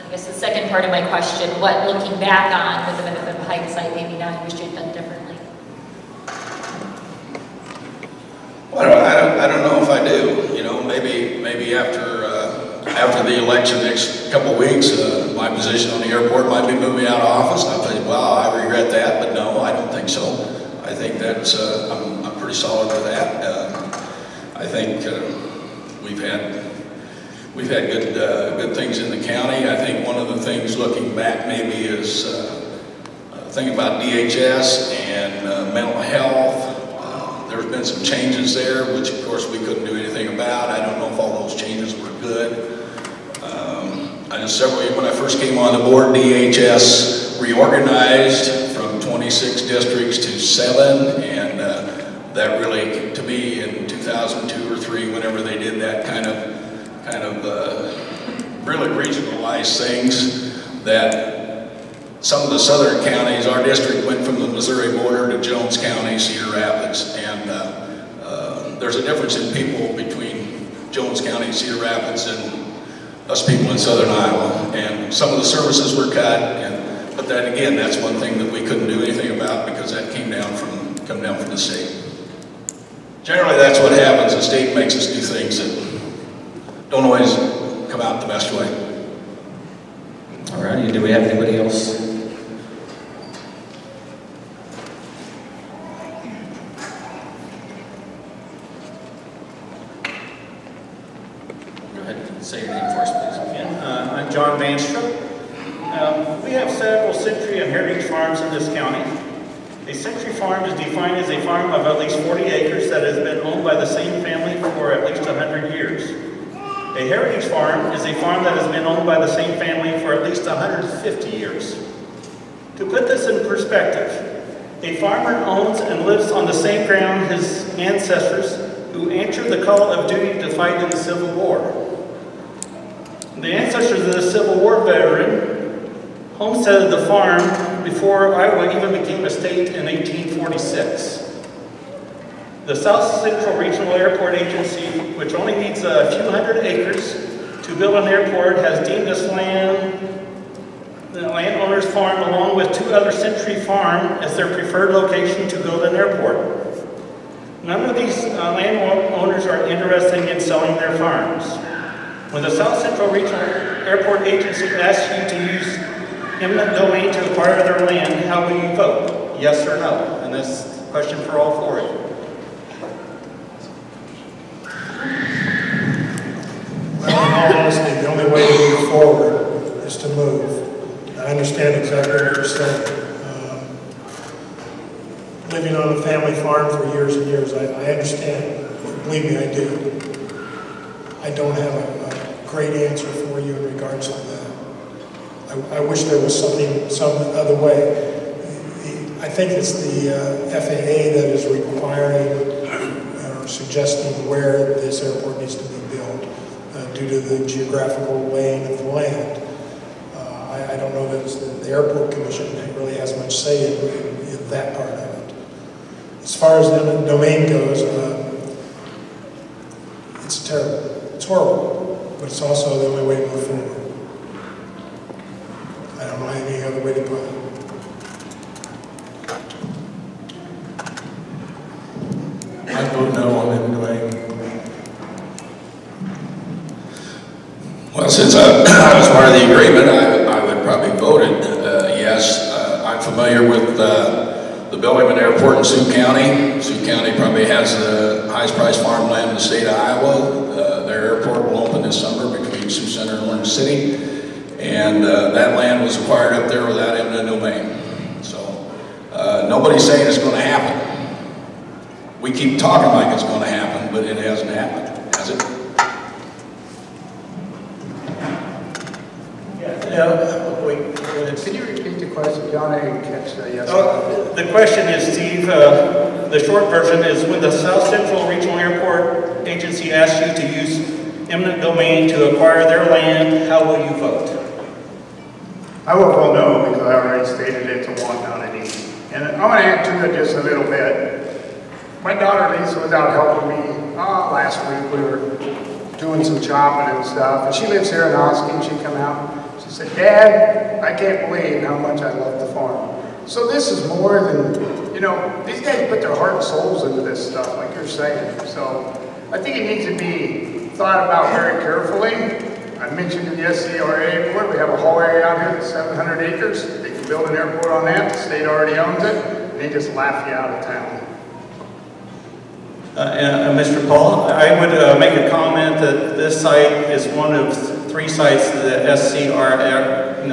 I guess the second part of my question, what, looking back on, with the benefit of hindsight, maybe now you wish you had done differently? Well, I don't know if I do. Maybe after the election next couple of weeks, my position on the airport might be moving out of office. And I think, wow, I regret that, but no, I don't think so. I think that's I'm pretty solid with that. I think we've had good things in the county. I think one of the things looking back maybe is thinking about DHS and mental health. There's been some changes there, which of course we couldn't do anything about. I don't know if all those changes were good. When I first came on the board, DHS reorganized from 26 districts to 7, and that really, to me, in 2002 or 3, whenever they did that kind of really regionalized things, that some of the southern counties, our district went from the Missouri border to Jones County, Cedar Rapids, and there's a difference in people between Jones County, Cedar Rapids, and us people in southern Iowa, and some of the services were cut, but that again, that's one thing that we couldn't do anything about because that came down from the state. Generally, that's what happens. The state makes us do things that don't always come out the best way. All righty, do we have anybody else? Go ahead and say your name for us, please. I'm John Manstrom. We have several century and heritage farms in this county. A century farm is defined as a farm of at least 40 acres that has been owned by the same family for at least 100 years. A heritage farm is a farm that has been owned by the same family for at least 150 years. To put this in perspective, a farmer owns and lives on the same ground his ancestors who answered the call of duty to fight in the Civil War. The ancestors of the Civil War veteran homesteaded the farm before Iowa even became a state in 1846. The South Central Regional Airport Agency, which only needs a few hundred acres to build an airport, has deemed this land, the landowner's farm, along with 2 other Century Farm, as their preferred location to build an airport. None of these landowners are interested in selling their farms. When the South Central Regional Airport Agency asks you to use eminent domain to acquire their land, how will you vote? Yes or no? And this is a question for all 4 of you. Well, in all honesty, the only way to move forward is to move. I understand exactly what you're saying. Living on a family farm for years and years, I understand. Believe me, I do. I don't have a great answer for you in regards to that. I wish there was some other way. I think it's the FAA that is requiring or suggesting where this airport needs to be built due to the geographical laying of the land. I don't know that the airport commission really has much say in that part of it. As far as the domain goes, it's terrible. It's horrible, but it's also the only way to move forward. I don't know any other way to put it. I vote no on eminent domain. Well, since I was part of the agreement, I would probably voted yes. I'm familiar with the building of an airport in Sioux County. Sioux County probably has the highest priced farmland in the state of Iowa. Their airport will open this summer between Sioux Center and Orange City. And that land was acquired up there without eminent domain. So nobody's saying it's going to happen. We keep talking like it's going to happen, but it hasn't happened, has it? Yeah, wait. Can you repeat the question, John? I didn't catch that. Yes. The question is, Steve, the short version is, when the South Central Regional Airport Agency asks you to use eminent domain to acquire their land, how will you vote? I will vote no because I already stated it's a want, not an need. And I'm going to add to it just a little bit. My daughter Lisa was out helping me last week. We were doing some chopping and stuff, and she lives here in Oskaloosa, and she come out. She said, "Dad, I can't believe how much I love the farm." So this is more than, you know, these guys put their heart and souls into this stuff, like you're saying. So I think it needs to be thought about very carefully. I mentioned in the SCRA board, we have a whole area out here that's 700 acres. They can build an airport on that. The state already owns it, and they just laugh you out of town. Mr. Paul, I would make a comment that this site is one of 3 sites that SCRAA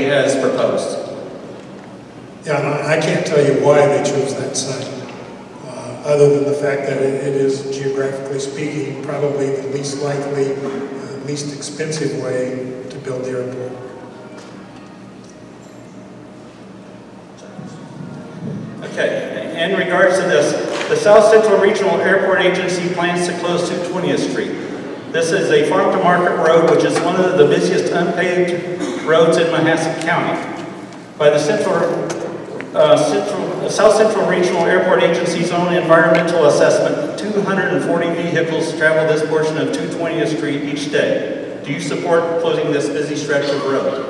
has proposed. Yeah, and I can't tell you why they chose that site, other than the fact that it is, geographically speaking, probably the least likely, least expensive way to build the airport. Okay, in regards to this, the South Central Regional Airport Agency plans to close 220th Street. This is a farm-to-market road, which is one of the busiest unpaved roads in Mahaska County. By the South Central Regional Airport Agency's own environmental assessment, 240 vehicles travel this portion of 220th Street each day. Do you support closing this busy stretch of road?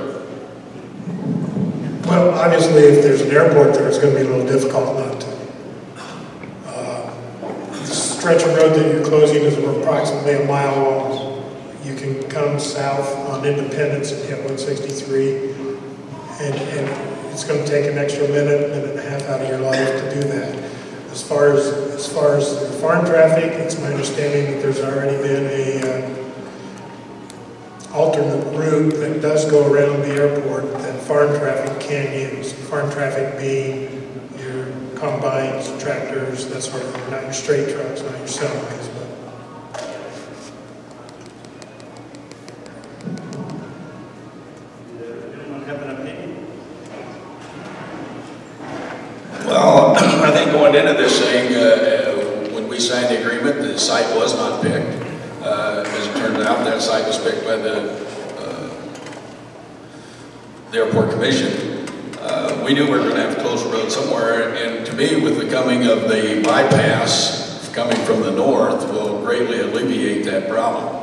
Well, obviously, if there's an airport there, it's going to be a little difficult not to. The stretch of road that you're closing is approximately a mile long. You can come south on Independence and hit 163, and it's going to take an extra minute and a half out of your life to do that. As far as the farm traffic, it's my understanding that there's already been a alternate route that does go around the airport that farm traffic can use. Farm traffic being your combines, tractors, that sort of thing. Not your straight trucks, not your semis, but. Does anyone have an opinion? Well, I think going into this thing, when we signed the agreement, the site was not picked. As it turned out, that site was picked by the the airport commission, we knew we were going to have to close the road somewhere, and to me, with the coming of the bypass coming from the north, will greatly alleviate that problem.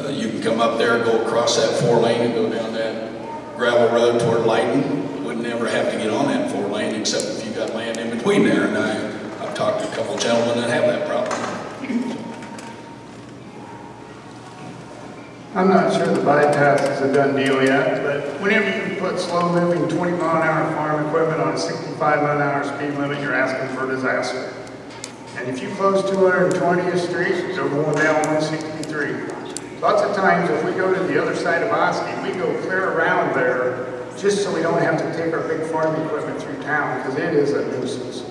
You can come up there, go across that 4-lane, and go down that gravel road toward Lighton. You wouldn't ever have to get on that 4-lane, except if you got land in between there. And I've talked to a couple of gentlemen that have that problem. I'm not sure the bypass is a done deal yet, but whenever you put slow-moving 20-mile-an-hour farm equipment on a 65-mile-an-hour speed limit, you're asking for a disaster. And if you close 220th Street, they're going down 163. Lots of times, if we go to the other side of Oski, we go clear around there just so we don't have to take our big farm equipment through town, because it is a nuisance.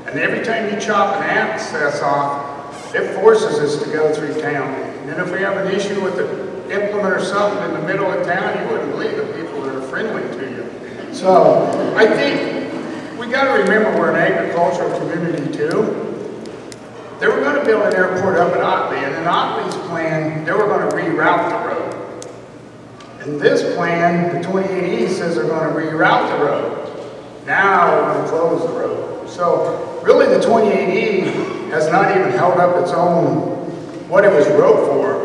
And every time you chop an access off, it forces us to go through town. And then if we have an issue with the implement or something in the middle of town, you wouldn't believe the people that are friendly to you. So I think we got to remember we're an agricultural community too. They were going to build an airport up at Otley, and in Otley's plan, they were going to reroute the road. In this plan, the 28E says they're going to reroute the road. Now they're going to close the road. So really the 28E has not even held up its own, what it was wrote for.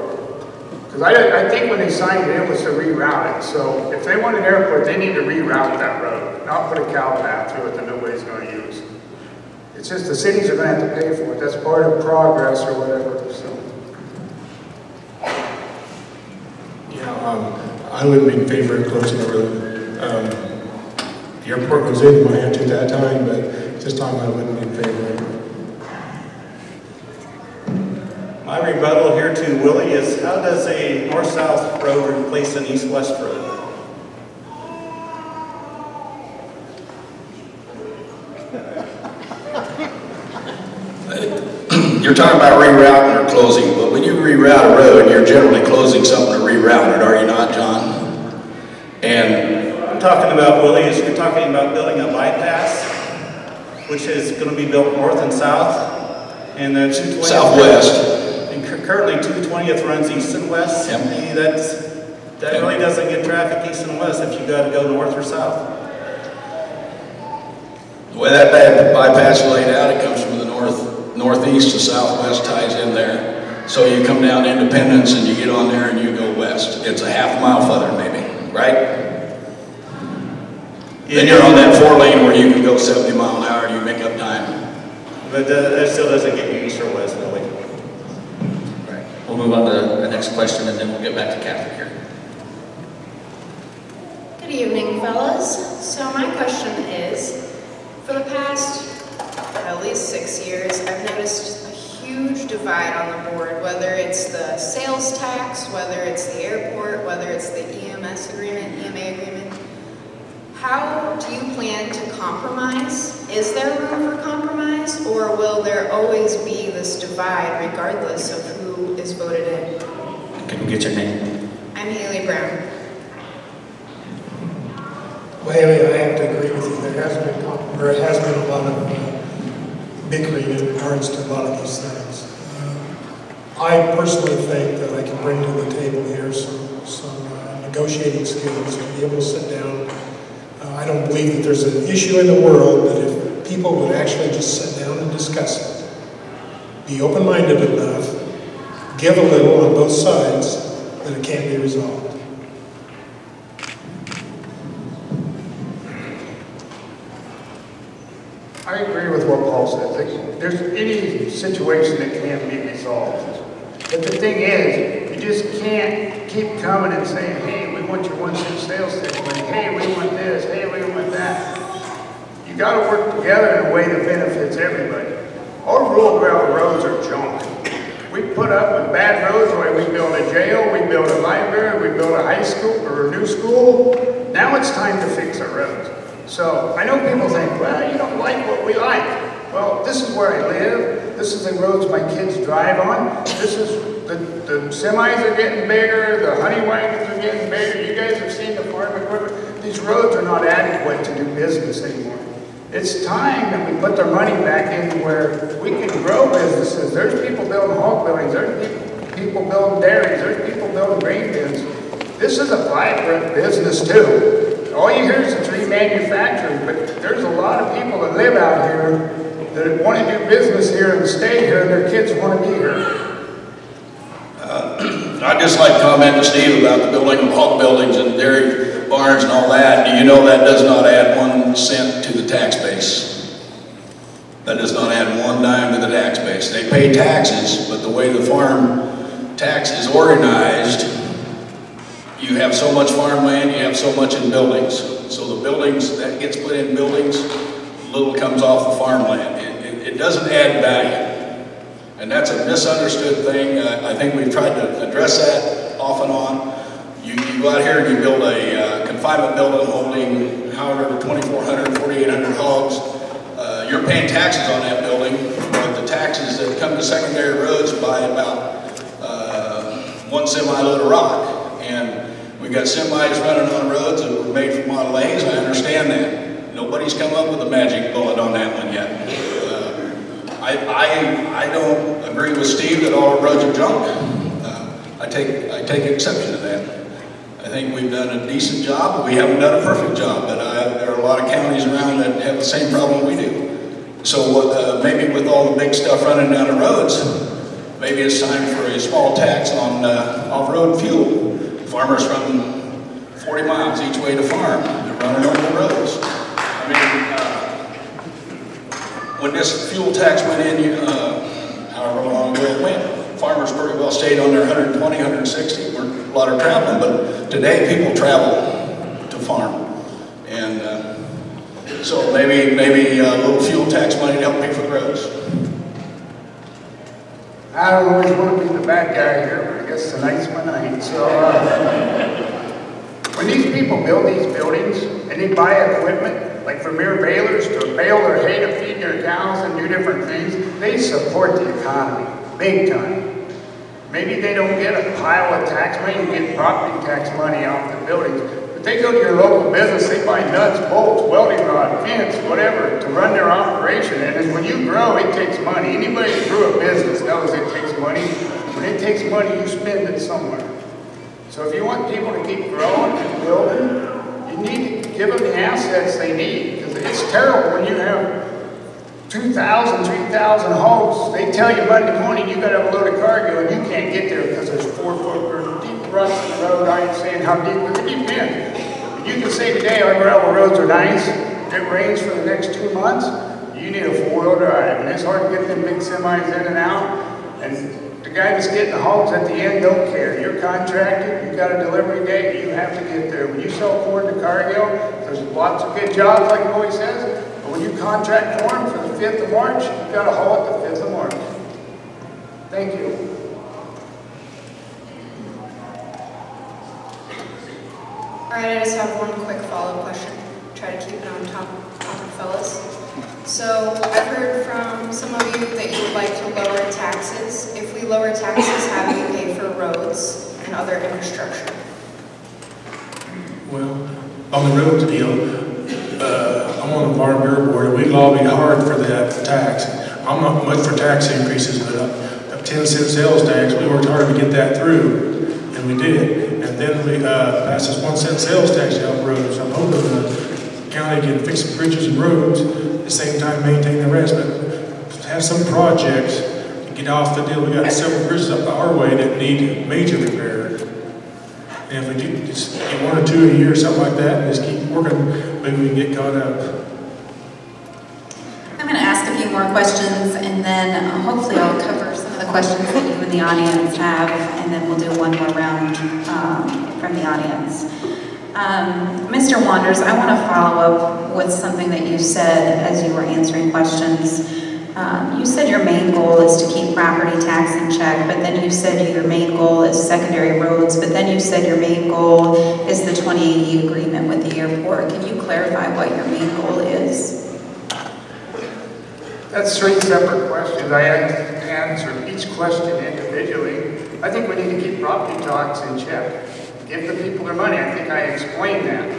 Because I think when they signed it, it was to reroute it. So if they want an airport, they need to reroute that road, not put a cow path through it that nobody's going to use. It's just the cities are going to have to pay for it. That's part of progress or whatever. So. Yeah, I wouldn't be in favor of closing the road. The airport was in my hand at that time, but this time I wouldn't be in favor of it. My rebuttal here to Willie is, how does a north-south road replace an east-west road? You're talking about rerouting or closing, but when you reroute a road, you're generally closing something to reroute it, are you not, John? And I'm talking about, Willie, is you're talking about building a bypass, which is going to be built north and south, and the 220th southwest. And currently 220th runs east and west. Yep. That really doesn't get traffic east and west if you got to go north or south. The way that bypass is laid out, it comes from the northeast to southwest, ties in there. So you come down Independence and you get on there and you go west. It's a half mile further maybe, right? Then you're on that 4-lane where you can go 70 miles an hour and you make up time. But that still doesn't get you east or west, Willie. Right. We'll move on to the next question and then we'll get back to Catherine here. Good evening, fellas. So my question is, for the past at least 6 years, I've noticed a huge divide on the board, whether it's the sales tax, whether it's the airport, whether it's the EMA agreement. How do you plan to compromise? Is there room for compromise, or will there always be this divide regardless of who is voted in? Can we get your name? I'm Haley Brown. Well, Haley, I have to agree with you. There has been a lot of bickering in regards to a lot of these things. I personally think that I can bring to the table here some negotiating skills and be able to sit down. I don't believe that there's an issue in the world that if people would actually just sit down and discuss it, be open-minded enough, give a little on both sides, that it can't be resolved. I agree with what Paul said. There's any situation that can't be resolved. But the thing is, you just can't keep coming and saying, hey, we want your one-cent sales tax, hey, we want this, hey, we want that. You got to work together in a way that benefits everybody. Our rural gravel roads are junk. We put up with bad roads where we build a jail, we build a library, we build a high school or a new school. Now it's time to fix our roads. So I know people think, well, you don't like what we like. Well, this is where I live. This is the roads my kids drive on. This is, the semis are getting bigger, the honey wagons are getting bigger. You guys have seen the farm equipment. These roads are not adequate to do business anymore. It's time that we put their money back in where we can grow businesses. There's people building hog buildings. There's people building dairies. There's people building grain bins. This is is a vibrant business too. All you hear is the tree manufacturing, but there's a lot of people that live out here that want to do business here and stay here, and their kids want to be here. I'd just like to comment to Steve about the building of hog buildings and dairy barns and all that. Do you know that does not add 1 cent to the tax base? That does not add 1 dime to the tax base. They pay taxes, but the way the farm tax is organized, you have so much farmland, you have so much in buildings. So the buildings, that gets put in buildings, little comes off the farmland. It doesn't add value. And that's a misunderstood thing. I think we've tried to address that off and on. You go out here and you build a confinement building holding however 2,400, 4,800 hogs. You're paying taxes on that building, but the taxes that come to secondary roads buy about 1 semi-load of rock. And we've got semis running on roads that were made for Model A's. I understand that. Nobody's come up with a magic bullet on that one yet. I don't agree with Steve that all our roads are junk. I take exception to that. I think we've done a decent job. We haven't done a perfect job, but there are a lot of counties around that have the same problem we do. So maybe with all the big stuff running down the roads, maybe it's time for a small tax on off-road fuel. Farmers run 40 miles each way to farm. They're running over the roads. I mean, when this fuel tax went in, however long ago it went, farmers pretty well stayed on their 120, 160. We're a lot of traveling, but today people travel to farm. And so maybe a little fuel tax money to help pay for the roads. I don't always want to be the bad guy here, but I guess tonight's my night. So when these people build these buildings and they buy equipment, like Vermeer balers to bale their hay to feed their cows and do different things, they support the economy, big time. Maybe they don't get a pile of tax money, you get property tax money off the buildings, but they go to your local business, they buy nuts, bolts, welding rod, fence, whatever, to run their operation. And when you grow, it takes money. Anybody that grew a business knows it takes money. When it takes money, you spend it somewhere. So if you want people to keep growing and building, you need to give them the assets they need, because it's terrible when you have 2,000, 3,000 hogs. They tell you Monday morning you got to have a load of cargo and you can't get there because there's 4-foot or deep ruts in the road. I ain't saying how deep, but it depends. You can say today our gravel roads are nice. It rains for the next 2 months. You need a 4-wheel drive, and it's hard to get them big semis in and out. And the guy that's getting the hogs at the end don't care. You're contracted, you've got a delivery date, you have to get there. When you sell corn to Cargill, there's lots of good jobs, like Willie says, but when you contract corn for the 5th of March, you've got to haul it the 5th of March. Thank you. All right, I just have one quick follow-up question. Try to keep it on topic, fellas. So I've heard from some of you that you would like to lower taxes. If we lower taxes, how do you pay for roads and other infrastructure? Well, on the roads deal, I'm on the Farm Bureau Board, and we lobbied hard for that tax. I'm not much for tax increases, but a 10-cent sales tax, we worked hard to get that through, and we did. And then we passed this 1-cent sales tax to help roads. I'm hoping the county can fix some bridges and roads, at the same time maintain the rest, but have some projects to get off the deal. We got several bridges up our way that need major repair. And if we do just get 1 or 2 a year, something like that, and just keep working, maybe we can get caught up. I'm going to ask a few more questions, and then hopefully I'll cover some of the questions that you in the audience have, and then we'll do one more round from the audience. Mr. Wanders, I want to follow up with something that you said as you were answering questions. You said your main goal is to keep property tax in check, but then you said your main goal is secondary roads, but then you said your main goal is the 2080 agreement with the airport. Can you clarify what your main goal is? That's 3 separate questions. I had to answer each question individually. I think we need to keep property tax in check. Give the people their money. I think I explained that.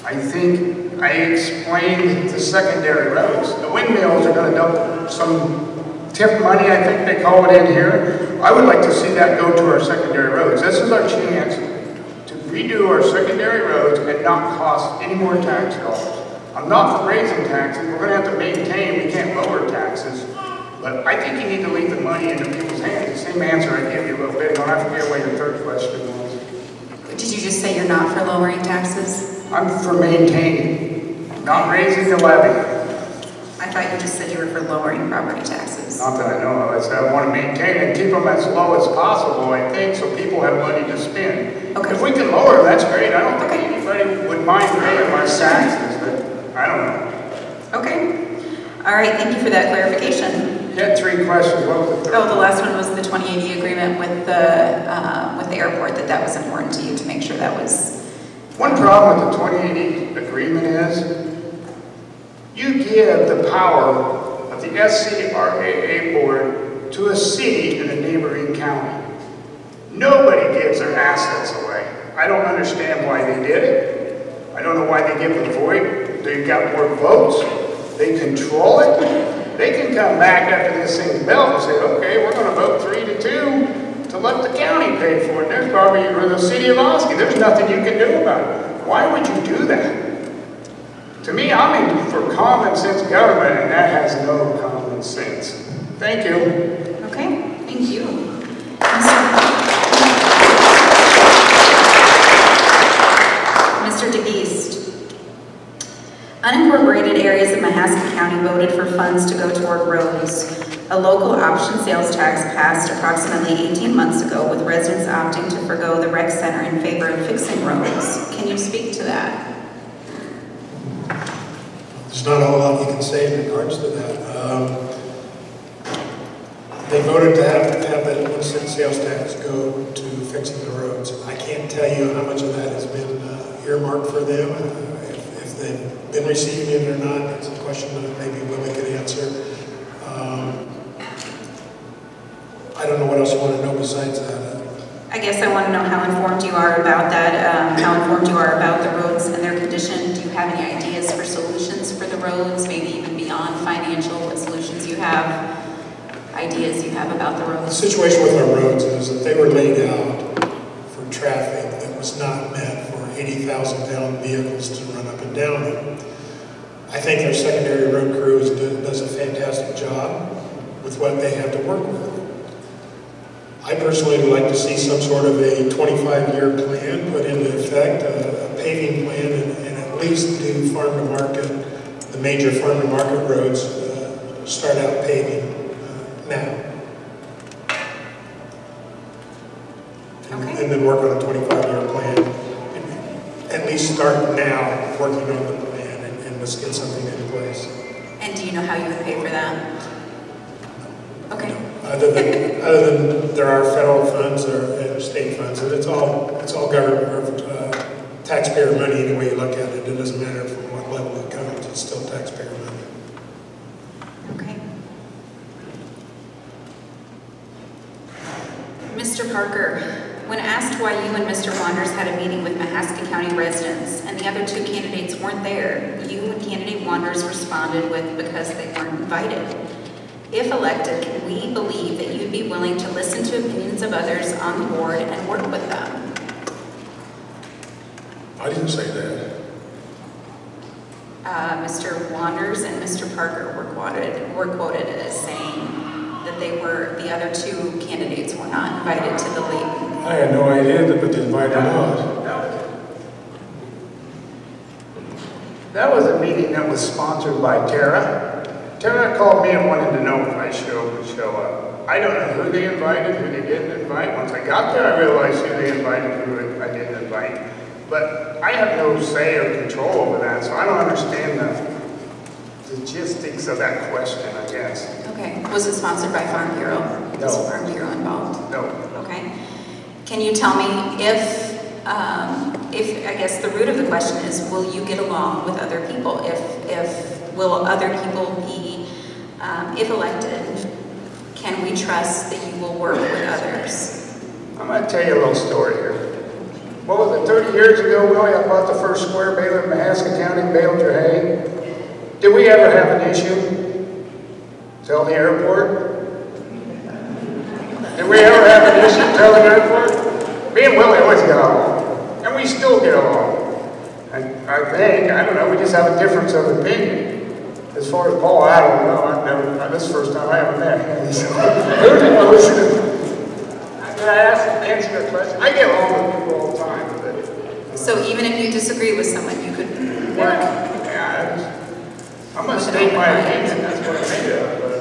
I think I explained the secondary roads. The windmills are going to dump some TIF money, I think they call it in here. I would like to see that go to our secondary roads. This is our chance to secondary roads and not cost any more tax dollars. I'm not for raising taxes. We're going to have to maintain. We can't lower taxes. But I think you need to leave the money into people's hands. The same answer I gave you a little bit ago. I forget what your third question was. Did you just say you're not for lowering taxes? I'm for maintaining, not raising the levy. I thought you just said you were for lowering property taxes. Not that I know of. I said I want to maintain and keep them as low as possible, I think, so people have money to spend. Okay. If we can lower them, that's great. I don't think anybody would mind paying my taxes, but I don't know. Okay. All right, thank you for that clarification. You had 3 questions. What was the third? Oh, the last one was the 2080 agreement with the airport, that was important to you to make sure that was... One problem with the 2080 agreement is you give the power of the SCRAA board to a city in a neighboring county. Nobody gives their assets away. I don't understand why they did it. I don't know why they give the void. They've got more votes. They control it. They can come back after this thing's built and say, okay, we're going to vote 3-2 to let the county pay for it. There's probably, or the city of Oskaloosa, there's nothing you can do about it. Why would you do that? To me, I'm in for common sense government, and that has no common sense. Thank you. Okay, thank you. Mr. DeGeest. Unincorporated areas of Mahaska County voted for funds to go toward roads. A local option sales tax passed approximately 18 months ago, with residents opting to forgo the rec center in favor of fixing roads. Can you speak to that? There's not a whole lot you can say in regards to that. They voted to have that 1 cent sales tax go to fixing the roads. I can't tell you how much of that has been earmarked for them. If they've been receiving it or not, it's a question that maybe Willie could answer. I don't know what else you want to know besides that. I guess I want to know how informed you are about that, how informed you are about the roads and their condition. Do you have any ideas for solutions for the roads, maybe even beyond financial, what solutions you have, ideas you have about the roads? The situation with our roads is that they were laid out for traffic that was not meant for 80,000-pound vehicles to run up and down them. I think their secondary road crew does a fantastic job with what they have to work with. I personally would like to see some sort of a 25-year plan put into effect, a paving plan, and at least do farm-to-market, the major farm-to-market roads, start out paving now. Okay. And then work on a 25-year plan. At least start now working on the plan and let's get something in place. And do you know how you would pay for that? Okay. Other than there are federal funds or state funds, and it's all government or taxpayer money any way you look at it. It doesn't matter from what level it comes, it's still taxpayer money. Okay. Mr. Parker, when asked why you and Mr. Wanders had a meeting with Mahaska County residents and the other 2 candidates weren't there, you and candidate Wanders responded with because they weren't invited. If elected, can we believe that you'd be willing to listen to opinions of others on the board and work with them? I didn't say that. Mr. Wanders and Mr. Parker were quoted as saying that the other 2 candidates were not invited to the Weelden. I had no idea that the inviter was. That was a meeting that was sponsored by Tara. Tara called me and wanted to know if I would show up. I don't know who they invited, who they didn't invite. Once I got there, I realized who they invited, who I didn't invite. But I have no say or control over that, so I don't understand the logistics of that question, I guess. Okay. Was it sponsored by Farm Bureau? No. Was Farm Bureau involved? No. Okay. Can you tell me if I guess the root of the question is, will you get along with other people? Will other people be, if elected, can we trust that you will work with others? I'm going to tell you a little story here. What was it, 30 years ago, Willie, I bought the first square baler in Mahaska County, baled your hay. Did we ever have an issue? Tell the airport? Did we ever have an issue? Tell the airport? Me and Willie always got along. And we still get along. think, I don't know, we just have a difference of opinion. As far as Paul, I don't know. I've never, this is the first time I ever met him. So, did I answer your question? I get along with people all the time. But, So even if you disagree with someone, you could work? I'm going to state my opinion. That's what I made of. But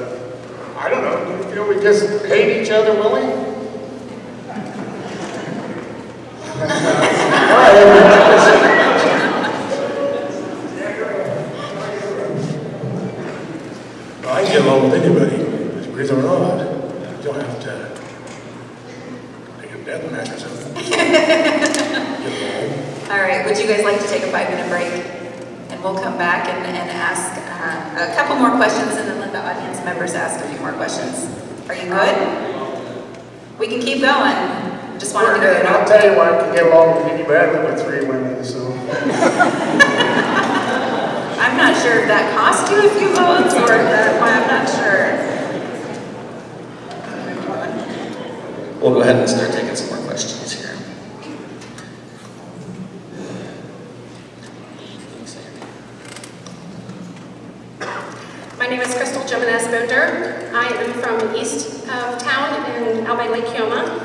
I don't know. Do you feel we just hate each other, Willie? Well, I get along with anybody, agree or not. You don't have to make a death match or something. All right, would you guys like to take a 5-minute break? And we'll come back and ask a couple more questions and then let the audience members ask a few more questions. Are you good? We can keep going. Just wanted to go. And I'll tell you why I can get along with anybody with 3 women, so. I'm not sure if that cost you a few votes or if that, I'm not sure. We'll go ahead and start taking some more questions here. My name is Crystal Jimenez-Boonder. I am from east of town in Albay Lake Kioma.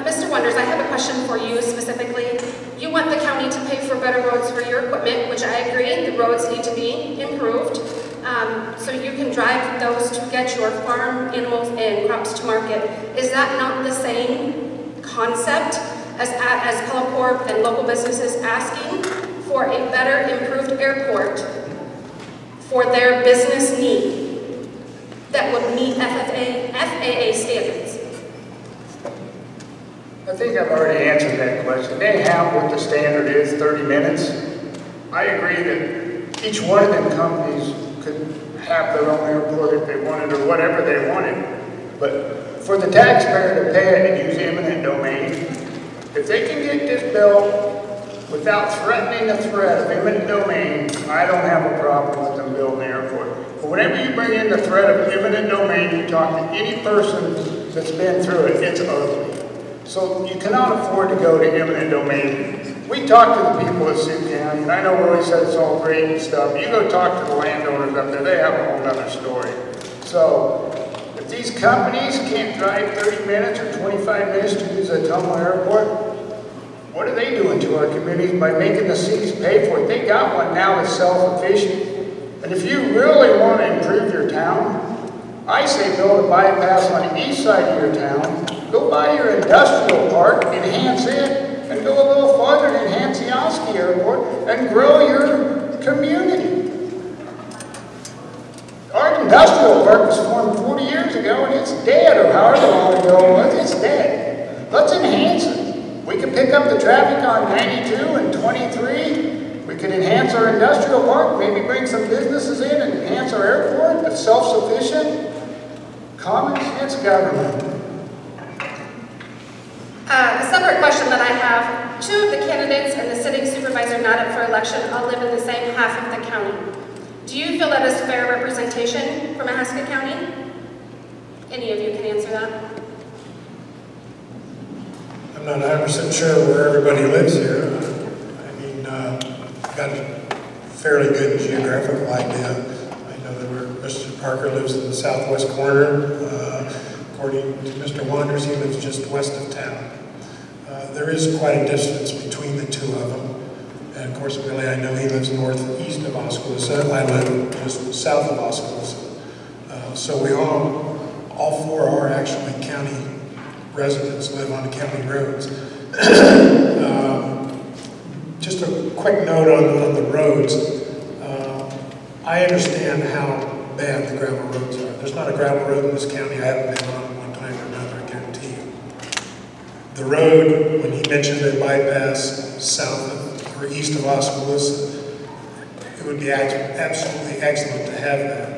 Mr. Wonders, I have a question for you specifically. You want the county to pay for better roads for your equipment, which I agree, the roads need to be improved, so you can drive those to get your farm animals and crops to market. Is that not the same concept as Pelleport and local businesses asking for a better improved airport for their business need that would meet FAA standards? I think I've already answered that question. They have what the standard is, 30 minutes. I agree that each one of them companies could have their own airport if they wanted or whatever they wanted. But for the taxpayer to pay it and use eminent domain, if they can get this built without threatening the threat of eminent domain, I don't have a problem with them building the airport. But whenever you bring in the threat of eminent domain, you talk to any person that's been through it, it's ugly. So you cannot afford to go to eminent domain. We talk to the people of Sioux County, and I know Willie said it's all great and stuff. You go talk to the landowners up there, they have a whole other story. So if these companies can't drive 30 minutes or 25 minutes to use a Tacoma airport, what are they doing to our communities by making the cities pay for it? They got one now that's self-sufficient. And if you really want to improve your town, I say build a bypass on the east side of your town, go by your industrial park, enhance it, and go a little farther and enhance the Oski Airport and grow your community. Our industrial park was formed 40 years ago and it's dead, or however long ago it was, it's dead. Let's enhance it. We can pick up the traffic on 92 and 23. We can enhance our industrial park, maybe bring some businesses in and enhance our airport that's self-sufficient. Common sense government. A separate question that I have, 2 of the candidates and the sitting supervisor not up for election all live in the same half of the county. Do you feel that is fair representation for Mahaska County? Any of you can answer that. I'm not 100% sure where everybody lives here. I mean, I've got a fairly good geographical idea. I know that Mr. Parker lives in the southwest corner. According to Mr. Wanders, he lives just west of town. There is quite a distance between the 2 of them. And of course, Willie, I know he lives northeast of Oskaloosa. I live just south of Oskaloosa. So we all 4 are actually county residents, live on county roads. Just a quick note on the roads. I understand how bad the gravel roads are. There's not a gravel road in this county I haven't been on one time or another, I guarantee you. The road, when he mentioned a bypass south of, or east of Oskaloosa, it would be absolutely excellent to have that.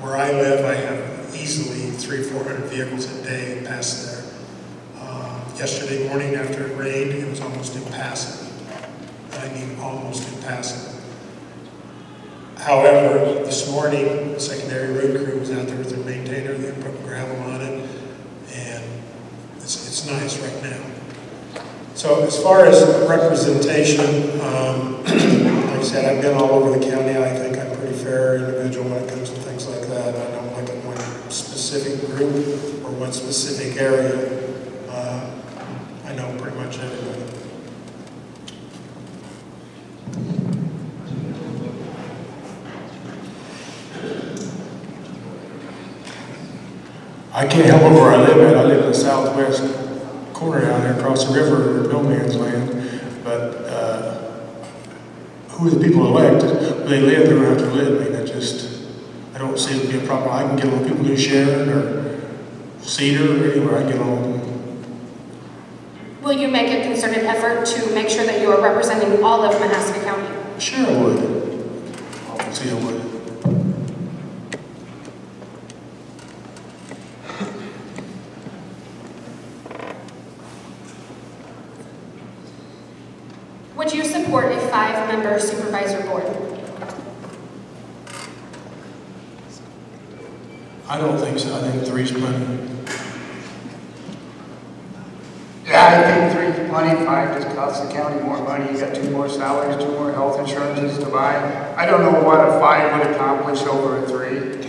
Where I live, I have easily 300-400 vehicles a day pass there. Yesterday morning after it rained, it was almost impassable. I mean, almost impassable. However, this morning, the secondary road crew was out there with their maintainer. They put gravel on it, and it's nice right now. So as far as representation, like I said, I've been all over the county. I think I'm a pretty fair individual when it comes to things like that. I don't look at one specific group or one specific area. I know pretty much everybody. I can't help it where I live at. I live in the southwest corner down there across the river, no man's land. But who are the people elected? Where they live, they don't have to live. I mean, I don't see it being a problem. I can get on people who Sharon or Cedar or anywhere. I get on. Will you make a concerted effort to make sure that you are representing all of Mahaska County? Sure I would. Obviously I would. Would you support a 5-member supervisor board? I don't think so. I think 3's plenty. Yeah, I think 3's plenty. 5 just costs the county more money. You got 2 more salaries, 2 more health insurances to buy. I don't know what a 5 would accomplish over a 3.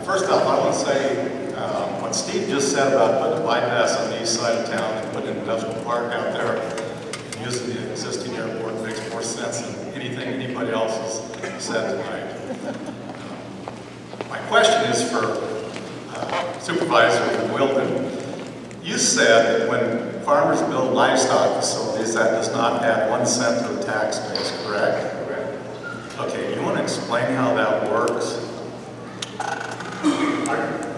First off, I want to say what Steve just said about putting a bypass on the east side of town and putting an industrial park out there and using the existing airport makes more sense than anything anybody else has said tonight. My question is for Supervisor Weelden. You said that when farmers build livestock facilities, that does not add 1 cent to the tax base, correct? Okay, you want to explain how that works?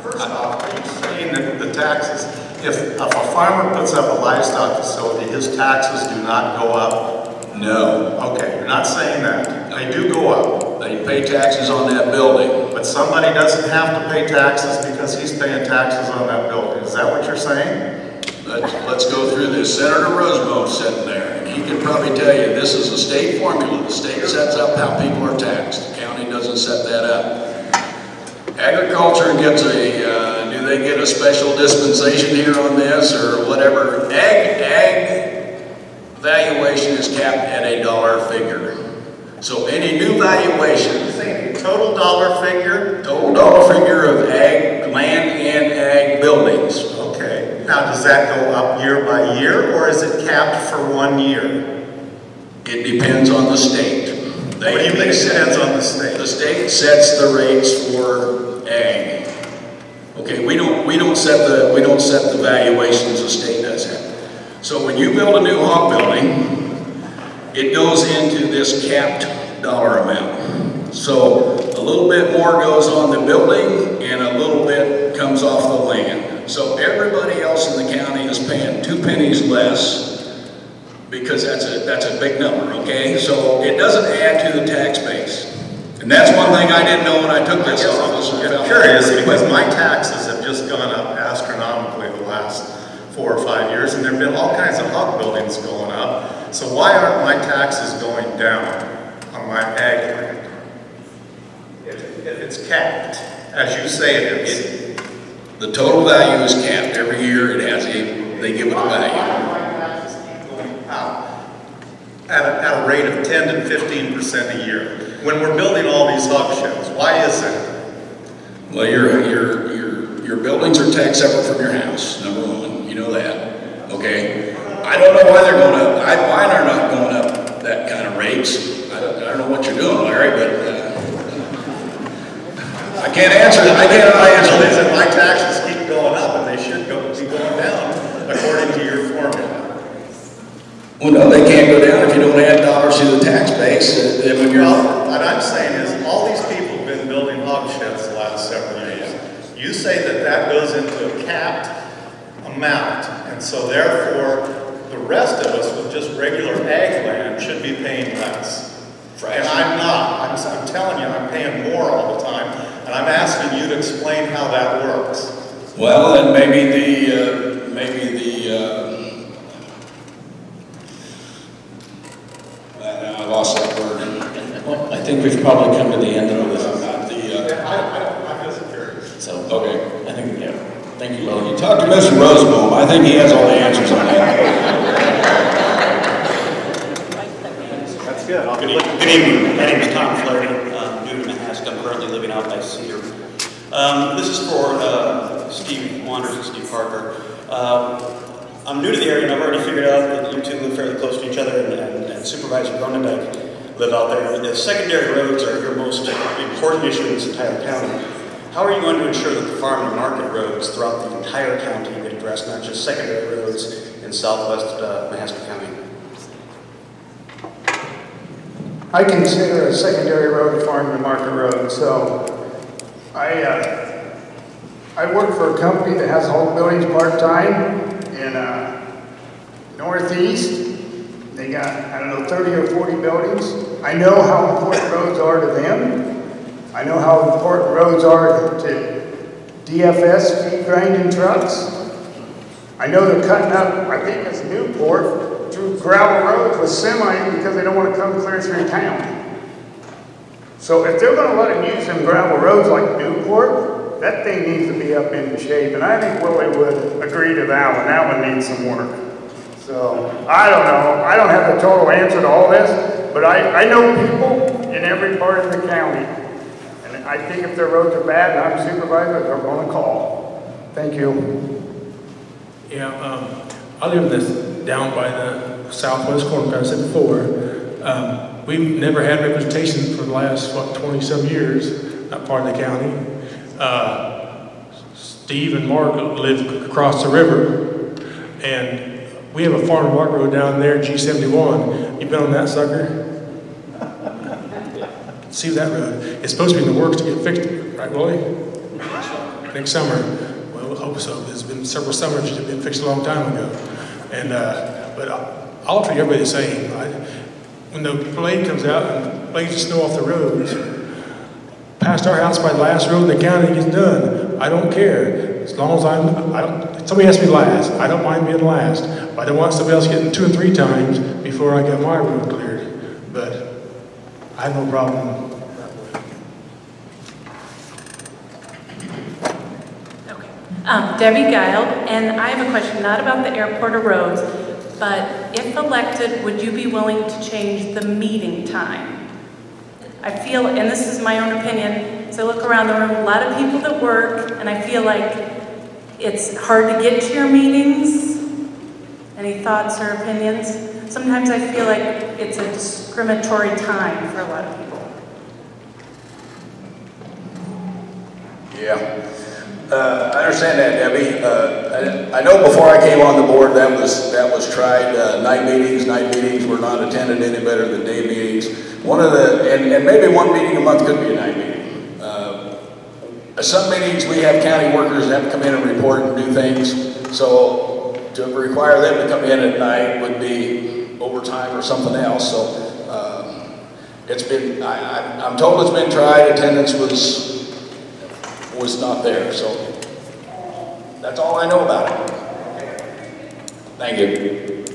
First off, are you saying that the taxes, if a farmer puts up a livestock facility, his taxes do not go up? No. Okay, you're not saying that. They do go up. They pay taxes on that building. But somebody doesn't have to pay taxes because he's paying taxes on that building. Is that what you're saying? Let's go through this. Senator Rosebone's sitting there, and he can probably tell you this is a state formula. The state sets up how people are taxed. The county doesn't set that up. Agriculture gets do they get a special dispensation here on this or whatever? Ag valuation is capped at a dollar figure. So any new valuation, total dollar figure? Total dollar figure of ag land and ag buildings. Okay. Now does that go up year by year or is it capped for 1 year? It depends on the state. What do you mean it depends on the state? The state sets the rates for ag. Okay, we don't set the valuations. The state does that. So when you build a new hog building, it goes into this capped dollar amount. So a little bit more goes on the building and a little bit comes off the land. So everybody else in the county is paying 2 pennies less because that's a big number, okay? So it doesn't add to the tax base. And that's one thing I didn't know when I took this office. I'm curious because my taxes have just gone up astronomically the last 4 or 5 years and there have been all kinds of hog buildings going up. So why aren't my taxes going down on my ag land? If it's capped, as you say it is. The total value is capped. Every year they give it a value. At a rate of 10 to 15% a year. When we're building all these hog sheds, why is that? Well, your buildings are taxed separate from your house, number one. You know that, okay? I don't know why they're going up. Why they're not going up that kind of rates. I don't know what you're doing, Larry, but I can't answer that. I can't answer that. My taxes keep going up, and they should be going down according to your formula. Well, no, they can't go down if you don't add dollars to the tax base. Well, what I'm saying is all these people have been building hog sheds the last several years. You say that goes into a capped amount, and so therefore the rest of us with just regular ag land should be paying less. And I'm not. I'm telling you, I'm paying more all the time, and I'm asking you to explain how that works. Well, then maybe the I lost that word. Well, I think we've probably come to the end of this. I'm just curious. So, Okay. I think, yeah. Thank you, Well, Willie. you talk to Mr. Rosenbaum. I think he has all the answers on that. That's good. Good evening. My name is Tom Flaherty, new to Mahaska. I'm currently living out by Cedar. This is for Steve Wanders and Steve Parker. I'm new to the area and I've already figured out that you two live fairly close to each other and Supervisor Gronendijk live out there. The secondary roads are your most important issue in this entire county. How are you going to ensure that the farm and market roads throughout the entire county get addressed, not just secondary roads in southwest Mahaska County? I consider a secondary road a farm to market road, so I work for a company that has whole buildings part-time in Northeast. They got, I don't know, 30 or 40 buildings. I know how important roads are to them. I know how important roads are to DFS, feed grinding trucks. I know they're cutting up, I think it's Newport, through gravel roads with semis because they don't want to come clear through town. So if they're going to let them use them gravel roads like Newport, that thing needs to be up in shape. And I think Willie would agree to that one. That one needs some work. So I don't know. I don't have the total answer to all this, but I know people in every part of the county. And I think if their roads are bad and I'm supervisor, they're going to call. Thank you. Yeah, I live in this down by the southwest corner, as I said before. We've never had representation for the last, 20-some years, not part of the county. Steve and Mark live across the river, and we have a farm and market road down there, G71. You been on that sucker? See that road? It's supposed to be in the works to get fixed, right, Willie? Next summer. Well, we'll hope so. There's been several summers that have been fixed a long time ago. And, but I'll treat everybody the same. When the blade comes out and blades the snow off the roads, past our house by the last road in the county gets done. I don't care. As long as somebody has to be last. I don't mind being last. But I don't want somebody else getting 2 and 3 times before I get my road cleared. But I have no problem. Debbie Guile, and I have a question not about the airport or roads, but if elected, would you be willing to change the meeting time? I feel, and this is my own opinion, as I look around the room, a lot of people that work, and I feel like it's hard to get to your meetings. Any thoughts or opinions? Sometimes I feel like it's a discriminatory time for a lot of people. Yeah. I understand that, Debbie. I know before I came on the board that was tried. Night meetings were not attended any better than day meetings. And maybe one meeting a month could be a night meeting. Some meetings we have county workers that have to come in and report and do things. So to require them to come in at night would be overtime or something else. So it's been. I'm told it's been tried. Attendance was not there, so that's all I know about it. Thank you.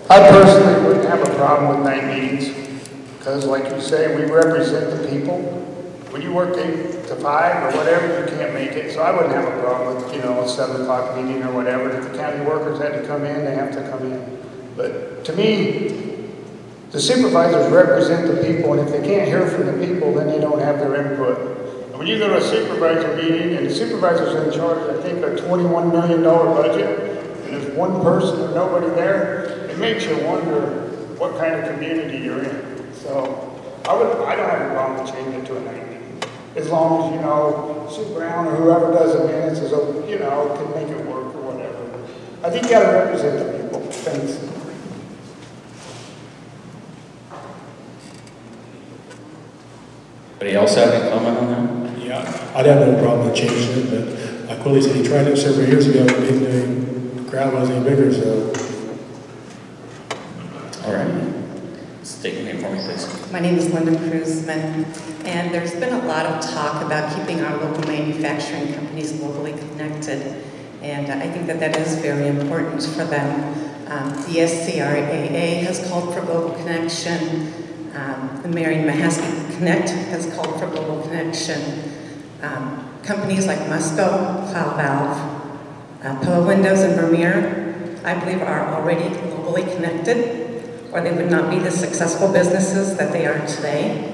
I personally wouldn't have a problem with night meetings because, like you say, we represent the people. When you work 8 to 5 or whatever, you can't make it. So I wouldn't have a problem with, a 7 o'clock meeting or whatever. If the county workers had to come in, they have to come in. But to me, the supervisors represent the people, and if they can't hear from the people, then they don't have their input. When you go to a supervisor meeting, and the supervisor's in charge, I think, a $21 million budget, and there's one person or nobody there, it makes you wonder what kind of community you're in. So I don't have a problem with changing it to a night meeting. As long as, Sue Brown or whoever does the minutes is, can make it work or whatever. I think you got to represent the people. Thanks. Anybody else have any comment on that? Yeah, I'd have no problem with changing it, but like Willie said, he tried it several years ago, and the crowd wasn't any bigger, so. All right. State your name for me, please. My name is Linda Cruzman, and there's been a lot of talk about keeping our local manufacturing companies locally connected, and I think that is very important for them. The SCRAA has called for global connection. The Marion Mahaska Connect has called for global connection. Companies like Mahaska, Cloud Valve, Pillow Windows, and Vermeer, I believe, are already globally connected, or they would not be the successful businesses that they are today.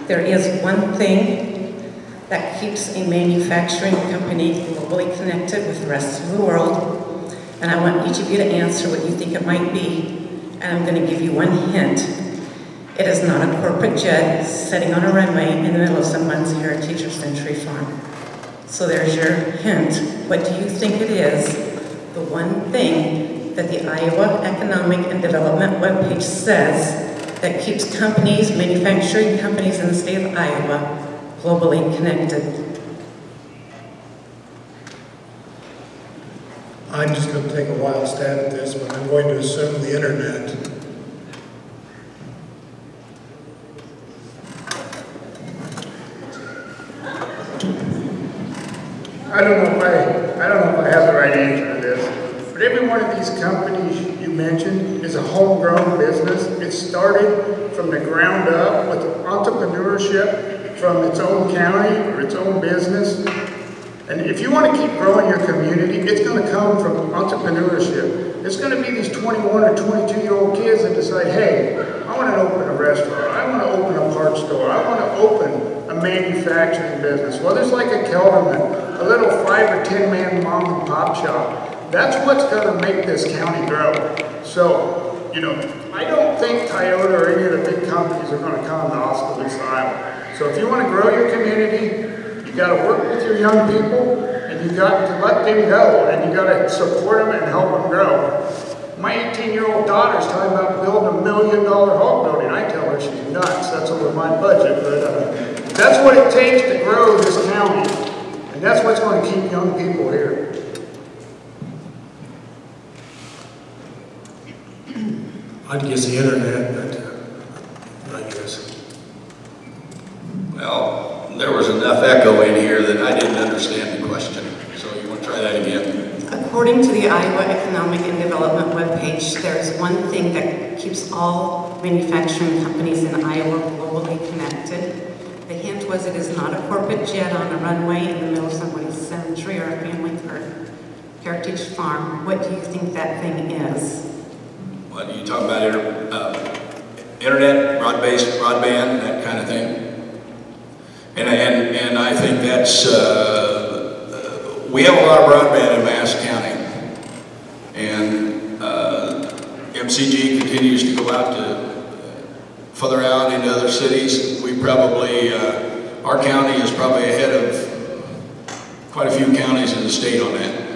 There is one thing that keeps a manufacturing company globally connected with the rest of the world, and I want each of you to answer what you think it might be, and I'm going to give you one hint. It is not a corporate jet sitting on a runway in the middle of someone's heritage or century farm. So there's your hint. What do you think it is, the one thing that the Iowa Economic and Development webpage says that keeps companies, manufacturing companies in the state of Iowa, globally connected? I'm just going to take a wild stab at this, but I'm going to assume the internet. I don't know if I have the right answer to this, but every one of these companies you mentioned is a homegrown business. It started from the ground up with entrepreneurship from its own county or its own business. And if you want to keep growing your community, it's going to come from entrepreneurship. It's going to be these 21 or 22-year-old kids that decide, hey, I want to open a restaurant, I want to open a parts store, I want to open a manufacturing business. Well, there's like a Kelderman, a little 5 or 10-man mom and pop shop. That's what's going to make this county grow. So, you know, I don't think Toyota or any of the big companies are going to come to Oskaloosa, Iowa. So if you want to grow your community, you got to work with your young people, and you got to let them go, and you got to support them and help them grow. My 18-year-old daughter's talking about building $1 million home building. I tell her she's nuts. That's over my budget, but that's what it takes to grow this county, and that's what's going to keep young people here. I'd guess the internet, but I guess. Well, there was enough echo in here that I didn't understand the question. So you want to try that again? According to the Iowa Economic and Development webpage, there's one thing that keeps all manufacturing companies in Iowa globally connected. The hint was it is not a corporate jet on a runway in the middle of somebody's cemetery or a family or heritage farm. What do you think that thing is? What are you talking about? Internet, broadband, that kind of thing. And I think that's, we have a lot of broadband in Mahaska County. And MCG continues to go out to further out into other cities. We probably, our county is probably ahead of quite a few counties in the state on that.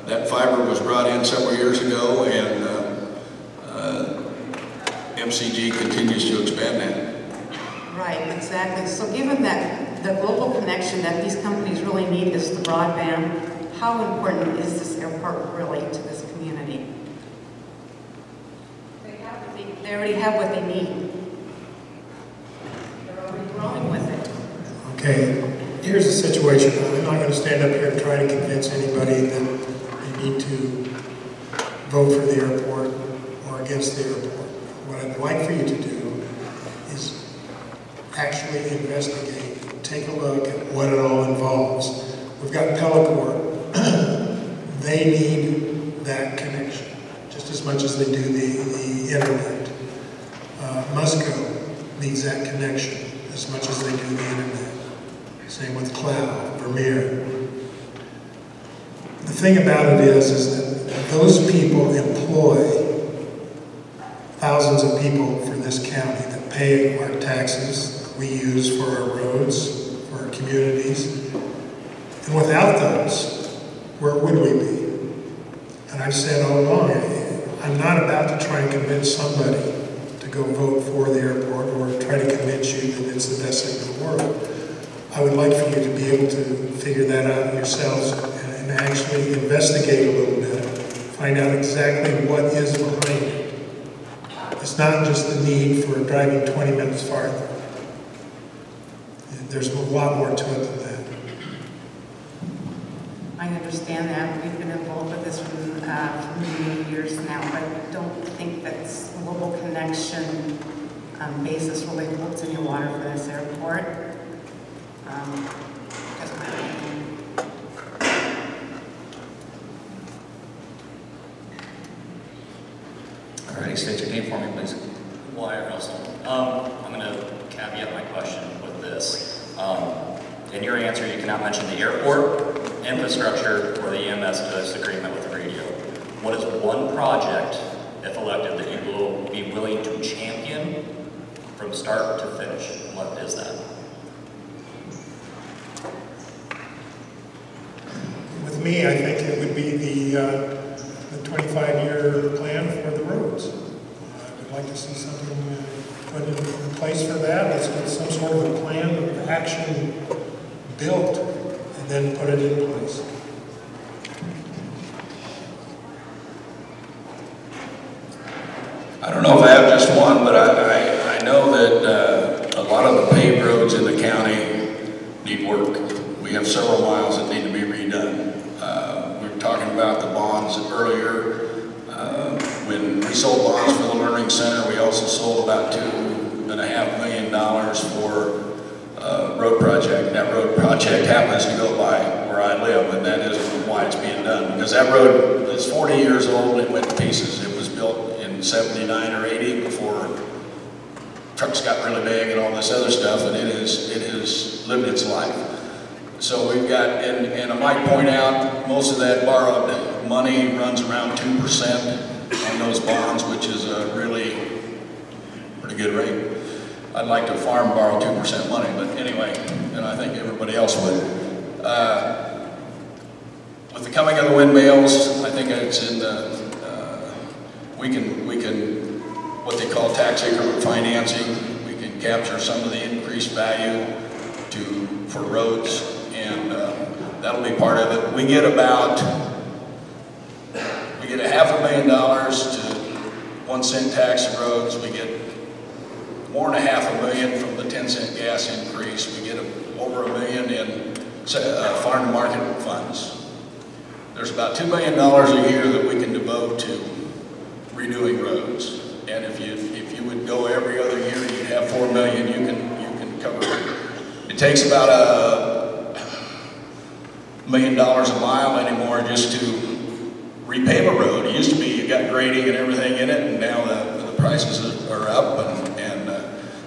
That fiber was brought in several years ago, and MCG continues to expand that. Right, exactly. So given that the global connection that these companies really need is the broadband, how important is this airport really to this community? They already have what they need. They're already growing with it. Okay, here's the situation. I'm not going to stand up here and try to convince anybody that they need to vote for the airport or against the airport. What I'd like for you to do is actually investigate, take a look at what it all involves. We've got Pellicorp. They need that connection just as much as they do the internet. Musco needs that connection as much as they do the internet. Same with Cloud, Vermeer. The thing about it is that those people employ thousands of people for this county that pay our taxes that we use for our roads, for our communities. And without those, where would we be? And I've said all along, I'm not about to try and convince somebody to go vote for the airport or try to convince you that it's the best thing in the world. I would like for you to be able to figure that out yourselves and actually investigate a little bit, find out exactly what is behind it. It's not just the need for driving 20 minutes farther. There's a lot more to it than that. I understand that. We've been involved with this for many years now, but I don't think that global connection basis really holds any water for this airport. That's my opinion. Alrighty, state your name for me, please. Wire Russell. I'm going to caveat my question with this. In your answer, you cannot mention the airport, infrastructure, or the EMS disagreement with the radio. What is one project, if elected, that you will be willing to champion from start to finish? What is that? With me, I think it would be the 25-year plan for the roads. I would like to see something put in place for that. Let's get some sort of a plan of action built and then put it in place. I don't know if I have just one, but I know that a lot of the paved roads in the county need work. We have several miles that need to be redone. We were talking about the bonds earlier. When we sold bonds for the Learning Center, we also sold about $2.5 million for a road project. That road project happens to go by where I live, and that isn't why it's being done. Because that road is 40 years old and it went to pieces. It was built in 79 or 80 before trucks got really big and all this other stuff, and it has lived its life. So we've got, and I might point out, most of that borrowed money runs around 2% on those bonds, which is a really pretty good rate. I'd like to farm borrow 2% money, but anyway, and I think everybody else would. With the coming of the windmills, I think it's in the, we can, what they call tax increment financing, we can capture some of the increased value for roads, and that'll be part of it. We get $500,000 to 1 cent tax of roads. We get more than $500,000 from the 10-cent gas increase. We get over $1 million in farm to market funds. There's about $2 million a year that we can devote to redoing roads. And if you would go every other year, you'd have $4 million. You can cover it. It takes about $1 million a mile anymore just to repave a road. It used to be you got grading and everything in it, and now the prices are up, and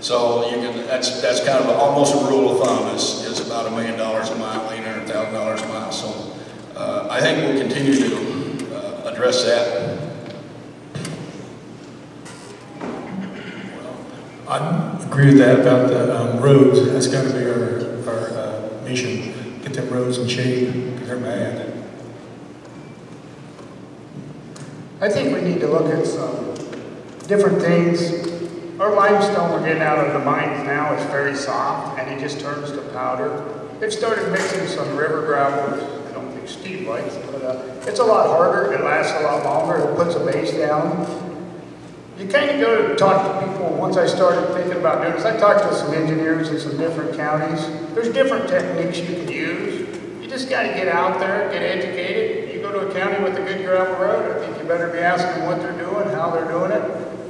so you can. That's kind of almost a rule of thumb. Is about $1 million a mile, $800,000 a mile. So I think we'll continue to address that. I agree with that about the roads. That's got to be our mission. Get them roads in shape, because they're bad. I think we need to look at some different things. Our limestone we're getting out of the mines now is very soft, and it just turns to powder. They've started mixing some river gravel. I don't think Steve likes it, but it's a lot harder. It lasts a lot longer. It puts a base down. You kind of go to talk to people. Once I started thinking about doing this, I talked to some engineers in some different counties. There's different techniques you can use. You just got to get out there, get educated. You go to a county with a good gravel road, I think you better be asking what they're doing, how they're doing it.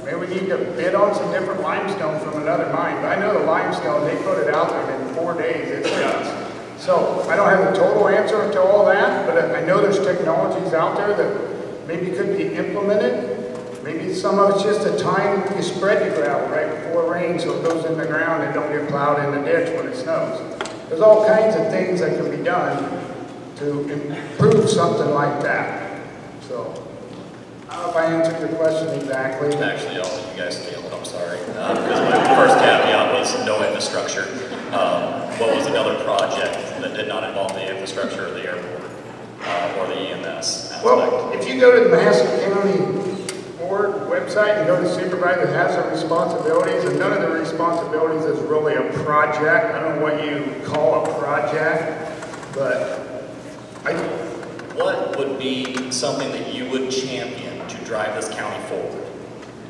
Maybe we need to bid on some different limestone from another mine. But I know the limestone, they put it out there and in 4 days, it's done. So I don't have a total answer to all that, but I know there's technologies out there that maybe could be implemented. Maybe some of it's just a time you spread the gravel right before rain so it goes in the ground and don't get plowed in the ditch when it snows. There's all kinds of things that can be done to improve something like that. So, I don't know if I answered your question exactly. Actually, I'll let you guys failed, I'm sorry. Because my first caveat was no infrastructure. What was another project that did not involve the infrastructure or the airport or the EMS aspect? Well, if you go to the Mahaska County Board website and go to Supervisor, has the responsibilities, and none of the responsibilities is really a project. I don't know what you call a project, but What would be something that you would champion to drive this county forward?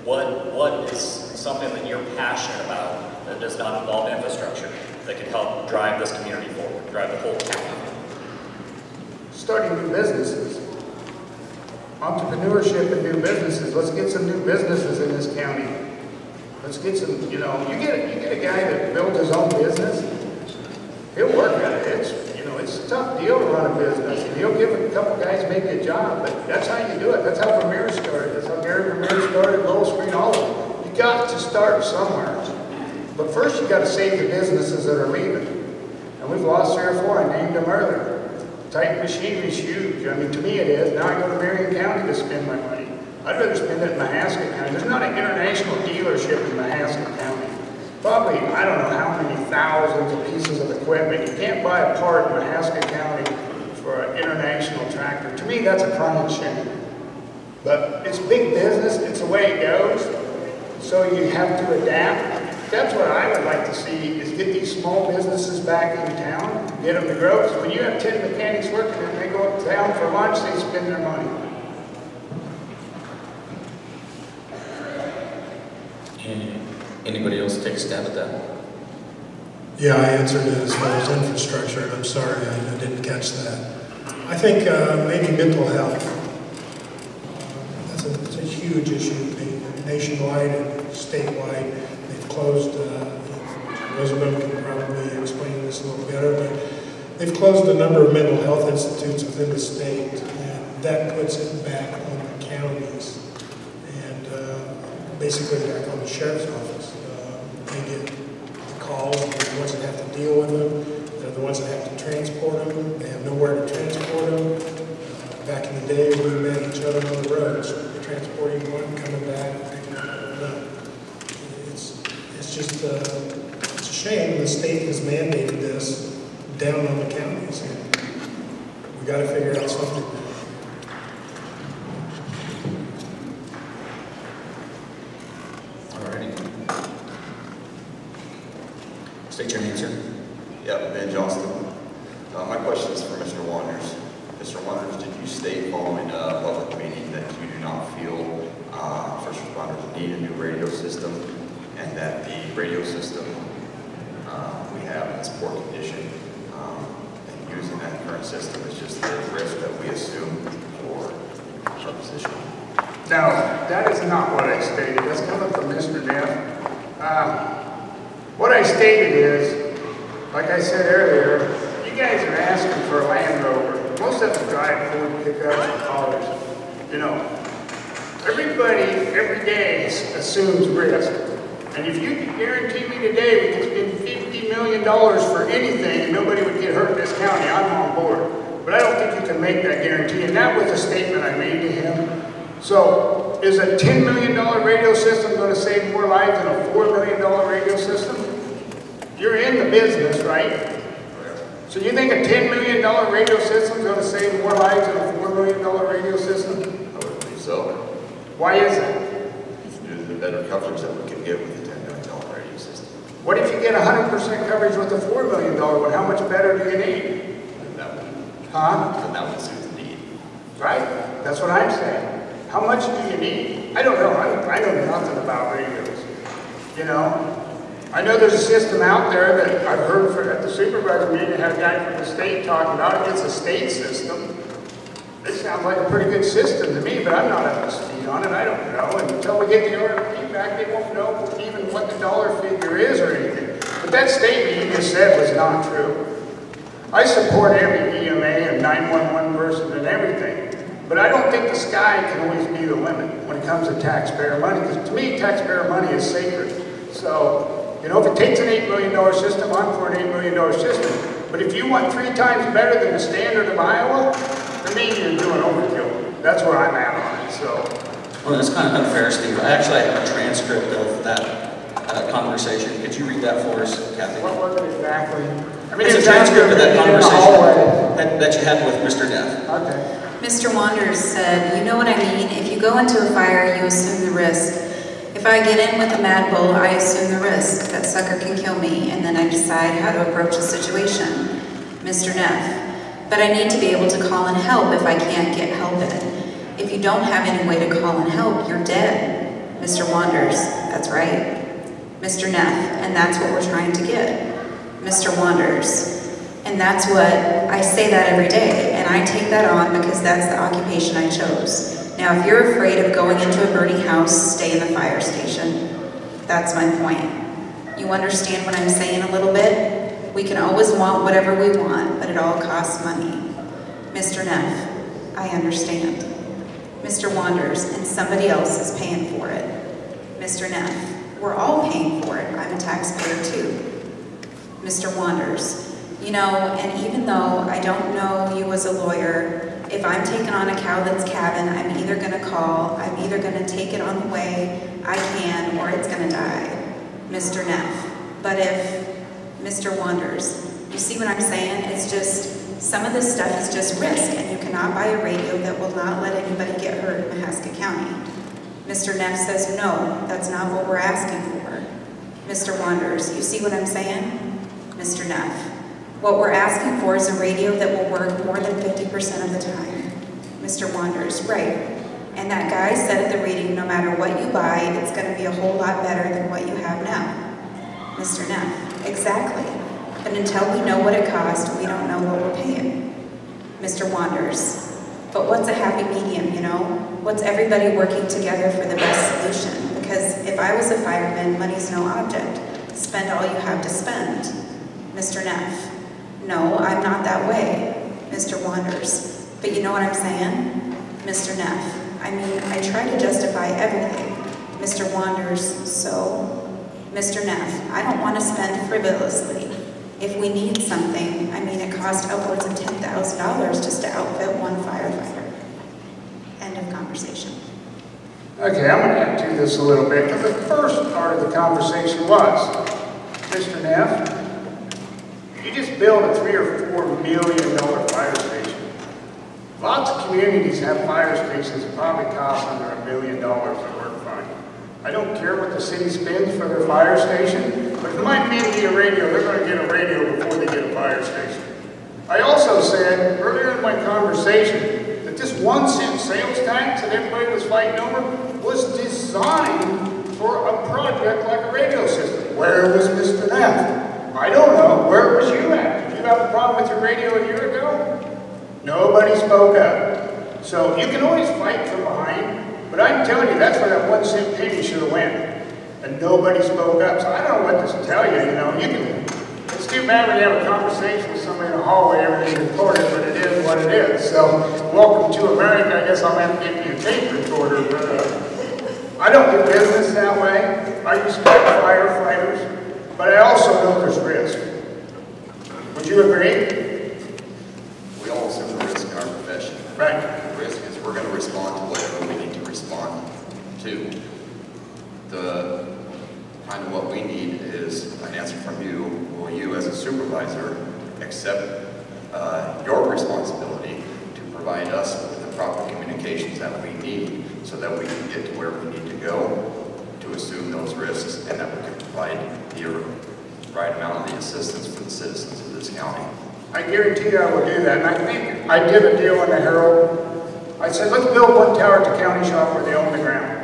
What is something that you're passionate about that does not involve infrastructure that could help drive this community forward, drive the whole county forward? starting new businesses. Entrepreneurship and new businesses. Let's get some new businesses in this county. Let's get some, you get a guy that built his own business, he'll work at it. It's a tough deal to run a business, and he'll give a couple guys maybe a job, but that's how you do it. That's how Vermeer started. That's how Gary Vermeer started, Lowell Screen, all of them. You got to start somewhere. But first you got to save the businesses that are leaving. And we've lost 3 or 4, I named them earlier. Titan Machinery is huge. I mean, to me it is. Now I go to Marion County to spend my money. I'd rather spend it in Mahaska County. There's not an international dealership in Mahaska County. Probably, I don't know how many thousands of pieces of equipment. You can't buy a part in Mahaska County for an international tractor. To me, that's a crying shame. But it's big business. It's the way it goes. So you have to adapt. That's what I would like to see, is get these small businesses back in town, get them to grow. Because when you have 10 mechanics working and they go uptown for lunch, they spend their money. Anybody else take a stab at that? Yeah, I answered it as far as infrastructure, and I'm sorry I didn't catch that. I think maybe mental health. That's a huge issue nationwide and statewide. They've closed, Roosevelt can probably explain this a little better, but they've closed a number of mental health institutes within the state, and that puts it back on the counties, and basically back on the sheriff's office. They get the calls, they're the ones that have to deal with them, they're the ones that have to transport them, they have nowhere to transport them. Back in the day, we met each other on the roads, transporting one, coming back, picking up another. It's just, it's a shame the state has mandated this down on the counties, and we got to figure out something. State your name, sir. Yeah, Ben Johnston. My question is for Mr. Wanders. Mr. Wanders, did you state following a public meeting that you do not feel first responders need a new radio system, and that the radio system we have in its poor condition, and using that current system is just the risk that we assume for our position? No, that is not what I stated. That's coming from Mr. Neff. What I stated is, like I said earlier, you guys are asking for a Land Rover. Most of them drive Ford pickups and cars. Everybody, every day, assumes risk. And if you could guarantee me today we could spend $50 million for anything and nobody would get hurt in this county, I'm on board. But I don't think you can make that guarantee, and that was a statement I made to him. So, is a $10 million radio system going to save more lives than a $4 million radio system? You're in the business, right? So you think a $10 million radio system is going to save more lives than a $4 million radio system? I would believe so. Why is that? Due to the better coverage that we can get with the $10 million radio system. What if you get 100% coverage with a $4 million one? How much better do you need? That would, huh? That would suit the need. Right? That's what I'm saying. How much do you need? I don't know. I know nothing about radios. I know there's a system out there that I've heard at the supervisor meeting, had a guy from the state talking about it. It's a state system. It sounds like a pretty good system to me, but I'm not up to speed on it. I don't know. And until we get the RFP back, they won't know even what the dollar figure is or anything. But that statement you just said was not true. I support every EMA and 911 person and everything. But I don't think the sky can always be the limit when it comes to taxpayer money, because to me, taxpayer money is sacred. So, if it takes an $8 million system, I'm for an $8 million system. But if you want 3 times better than the standard of Iowa, to me, you're doing overkill. That's where I'm at on it, so. Well, that's kind of unfair, Steve. I actually have a transcript of that conversation. Could you read that for us, Kathy? What was it exactly? It's a transcript of that conversation that you had with Mr. Neff. Okay. Mr. Wanders said, you know what I mean? If you go into a fire, you assume the risk. If I get in with a Mad Bull, I assume the risk. That sucker can kill me, and then I decide how to approach the situation. Mr. Neff, but I need to be able to call in help if I can't get help in. If you don't have any way to call in help, you're dead. Mr. Wanders, that's right. Mr. Neff, and that's what we're trying to get. Mr. Wanders, and that's what, I say that every day. and I take that on because that's the occupation I chose. Now, if you're afraid of going into a burning house, stay in the fire station. That's my point. You understand what I'm saying a little bit? We can always want whatever we want, but it all costs money. Mr. Neff, I understand. Mr. Wanders, and somebody else is paying for it. Mr. Neff, we're all paying for it. I'm a taxpayer too. Mr. Wanders, you know, and even though I don't know you as a lawyer, if I'm taking on a cow that's calving, I'm either gonna call, I'm either gonna take it on the way I can, or it's gonna die. Mr. Neff, but if, Mr. Wanders, you see what I'm saying? It's just, some of this stuff is just risk, and you cannot buy a radio that will not let anybody get hurt in Mahaska County. Mr. Neff says, no, that's not what we're asking for. Mr. Wanders, you see what I'm saying? Mr. Neff, what we're asking for is a radio that will work more than 50% of the time. Mr. Wanders, right. And that guy said at the reading, no matter what you buy, it's gonna be a whole lot better than what you have now. Mr. Neff, exactly. But until we know what it costs, we don't know what we're paying. Mr. Wanders, but what's a happy medium, you know? What's everybody working together for the best solution? Because if I was a fireman, money's no object. Spend all you have to spend. Mr. Neff, no, I'm not that way. Mr. Wanders, but you know what I'm saying? Mr. Neff, I mean, I try to justify everything. Mr. Wanders, so? Mr. Neff, I don't want to spend frivolously. If we need something, I mean, it costs upwards of $10,000 just to outfit one firefighter. End of conversation. Okay, I'm going to add to this a little bit, because the first part of the conversation was, Mr. Neff, you just built a $3 or $4 million fire station. Lots of communities have fire stations that probably cost under $1 million to work fine. I don't care what the city spends for their fire station, but if it might be a radio, they're going to get a radio before they get a fire station. I also said earlier in my conversation that this 1 cent sales tax that everybody was fighting over was designed for a project like a radio system. Where was Mr. Neff? I don't know. Where was you at? Did you have a problem with your radio a year ago? Nobody spoke up. So you can always fight from behind. But I'm telling you, that's where that 1 cent penny should have went. And nobody spoke up. So I don't know what to tell you, you know. It's too bad when you have a conversation with somebody in the hallway, everything's recorded, but it is what it is. So, welcome to America. I guess I'll have to give you a tape recorder, but I don't do business that way. I respect firefighters, but I also know there's risk. Would you agree? We all assume the risk in our profession. Right. The risk is we're going to respond to whatever we need to respond to. The kind of what we need is an answer from you. Will you, as a supervisor, accept your responsibility to provide us with the proper communications that we need so that we can get to where we need to go to assume those risks and that we can provide the right amount of the assistance for the citizens of this county? I guarantee you I will do that. And I think I did a deal in the Herald. I said, let's build one tower at the county shop where they own the ground.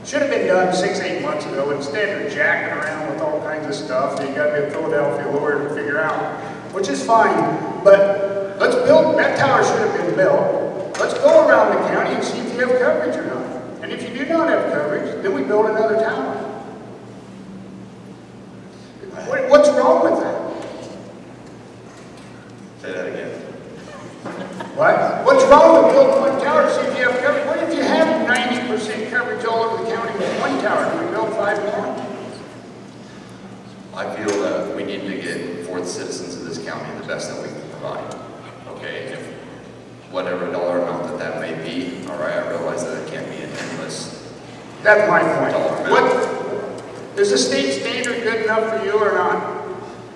Should have been done 6-8 months ago. Instead, they're jacking around with all kinds of stuff that you got to be a Philadelphia lawyer to figure out, which is fine. But let's build, that tower should have been built. Let's go around the county and see if you have coverage or not. And if you do not have coverage, then we build another tower. What's wrong with that? Say that again. What? What's wrong with building one tower to see if you have coverage? What if you have 90% coverage all over the county with one tower? Can we build 5 more? I feel that we need to get for the citizens of this county the best that we can provide. Okay, if whatever dollar amount that may be, all right, I realize that it can't be an endless. That's my point. What is the state standard good enough for you or not?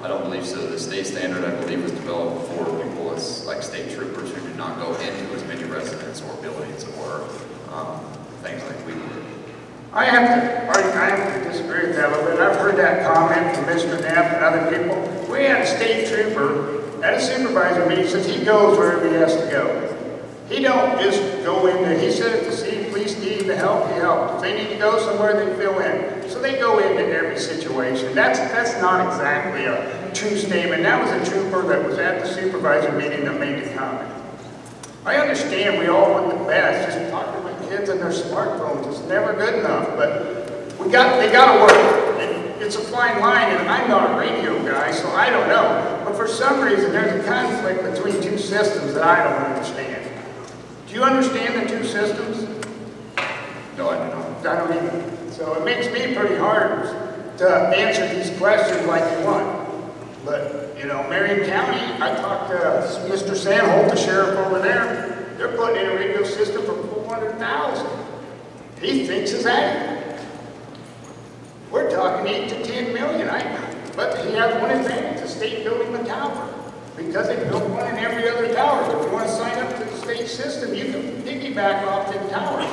I don't believe so. The state standard, I believe, was developed for people as like state troopers who do not go into as many residents or buildings or things like we would. I have to disagree with that a little bit. I've heard that comment from Mr. Neff and other people. We had a state trooper at a supervisor meeting says he goes wherever he has to go. He don't just go into, he said if the city police need the help, he helps. If they need to go somewhere, they fill in. So they go into every situation. That's not exactly a true statement. That was a trooper that was at the supervisor meeting that made the comment. I understand we all want the best. Just talking to my kids and their smartphones is never good enough, but they gotta work. And it's a fine line, and I'm not a radio guy, so I don't know. But for some reason, there's a conflict between two systems that I don't understand. Do you understand the two systems? No, I don't. I don't either. So it makes me pretty hard to answer these questions like you want. But, you know, Marion County, I talked to Mr. Sandholt, the sheriff over there. They're putting in a radio system for $400,000. He thinks it's adequate. We're talking 8 to 10 million. But he has one advantage, the state building the tower. Because they built one in every other tower. If you want to sign up to the state system, you can piggyback off the towers.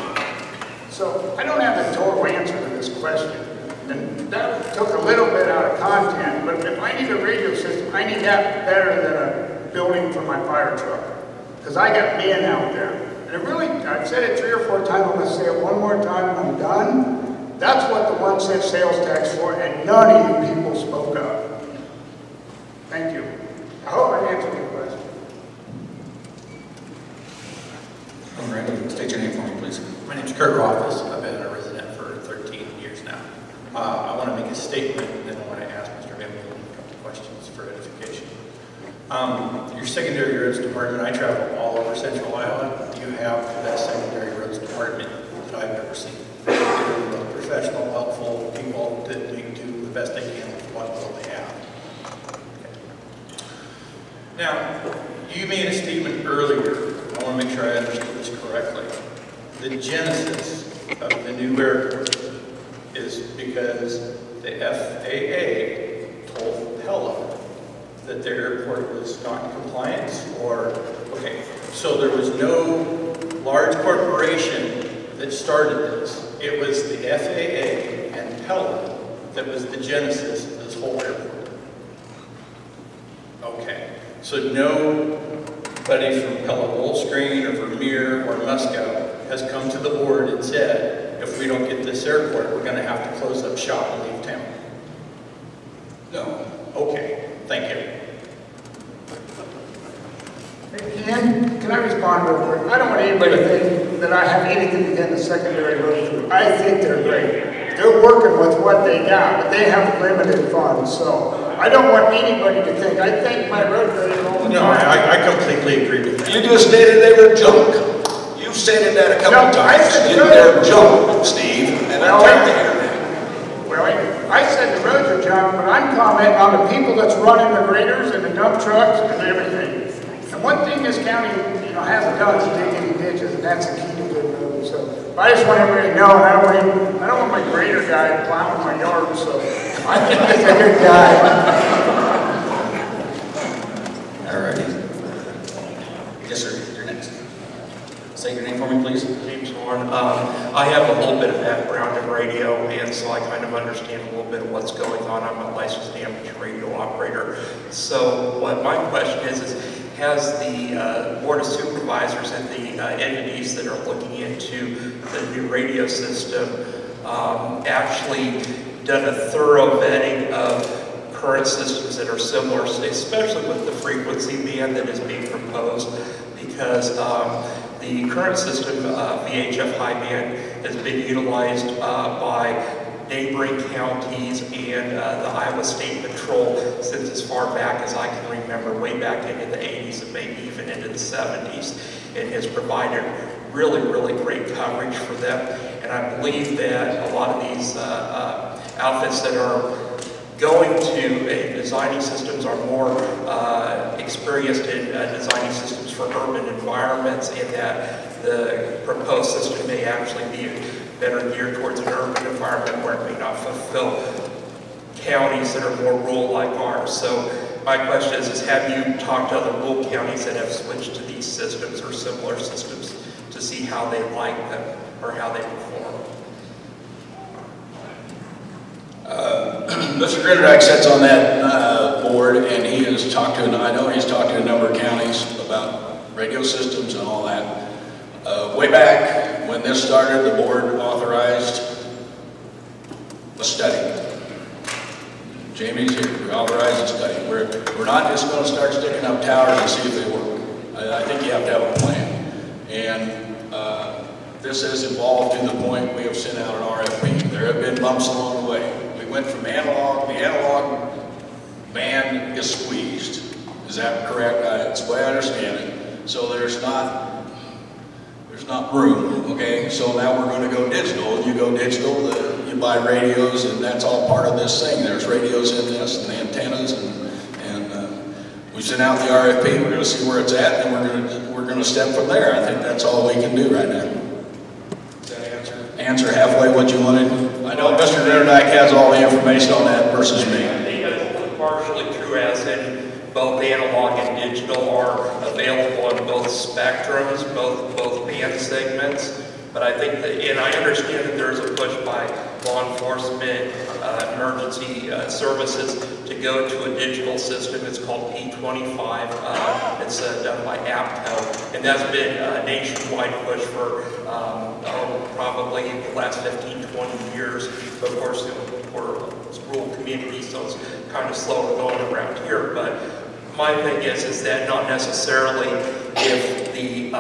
So I don't have the total answer to this question. And that took a little bit out of content, but if I need a radio system, I need that better than a building for my fire truck. Because I got men out there. And it really, I've said it 3 or 4 times, I'm going to say it one more time and I'm done. That's what the 1 cent sales tax for, and none of you people spoke up. Thank you. I hope I answered your question. All right, state your name for me, please. My name is Kurt Rothfuss. I've been a resident for 13 years now. I want to make a statement, and then I want to ask Mr. Weelden a couple questions for edification. Your secondary roads department, I travel all over Central Iowa. You have the best secondary roads department that I've ever seen. They're professional, helpful people that do the best they can with what little they have. Okay. Now, you made a statement earlier. I want to make sure I understood this correctly. The genesis of the new airport is because the FAA told Pella that their airport was not in compliance, or, okay, so there was no large corporation that started this. It was the FAA and Pella that was the genesis of this whole airport. Okay, so nobody from Pella Wolfscreen or Vermeer or Mahaska has come to the board and said, if we don't get this airport, we're going to have to close up shop and leave town. No. Okay. Thank you. Hey, can I respond real quick? I don't want anybody to think that I have anything against the secondary road crew. I think they're great. They're working with what they got, but they have limited funds, so I don't want anybody to think. I think my road grader all the time. No, I completely agree with that. You just stated they were junk. You've stated that a couple times. They're junk, Steve, and I'll take the internet. Well, I said the roads are junk, but I'm commenting on the people that's running the graders and the dump trucks and everything. And one thing this county, hasn't done is dig any ditches, and that's the key to good roads. So I just want everybody to know, I don't want my grader guy plowing my yard, so I think he's a good guy. All righty. Yes, sir. You're next. Say your name for me, please. James Horn. I have a little bit of background in radio, and so I kind of understand a little bit of what's going on. I'm a licensed amateur radio operator. So what my question is has the Board of Supervisors and the entities that are looking into the new radio system actually done a thorough vetting of current systems that are similar, especially with the frequency band that is being proposed? Because the current system, VHF high band, has been utilized by neighboring counties and the Iowa State Patrol since as far back as I can remember, way back into the 80s and maybe even into the 70s. It has provided really, really great coverage for them. And I believe that a lot of these outfits that are going to designing systems are more experienced in designing systems for urban environments, and that the proposed system may actually be better geared towards an urban environment where it may not fulfill counties that are more rural like ours. So my question is have you talked to other rural counties that have switched to these systems or similar systems to see how they like them or how they perform? Mr. Grinderach sits on that board, and he has talked to, I know he's talked to a number of counties about radio systems and all that. Way back when this started, the board authorized a study. Jamie's here, we authorized a study. We're not just going to start sticking up towers and see if they work. I think you have to have a plan. And this has evolved to the point we have sent out an RFP. There have been bumps along the way. We went from analog, the analog band is squeezed. Is that correct? That's the way I understand it. So there's not room, okay? So now we're going to go digital. You go digital, you buy radios, and that's all part of this thing. There's radios in this, and antennas, and we sent out the RFP. We're going to see where it's at, and we're going to step from there. I think that's all we can do right now. Does that answer halfway what you wanted? I know Mr. Nitterdijk has all the information on that versus me. I think that's partially true, as in both analog and digital are available on both spectrums, both band segments. But I think that, and I understand that there's a push by law enforcement, emergency services to go to a digital system. It's called P25. It's done by APTO, and that's been a nationwide push for probably the last 15, 20 years. But of course, we're a rural community, so it's kind of slow going around here. But my thing is that not necessarily if the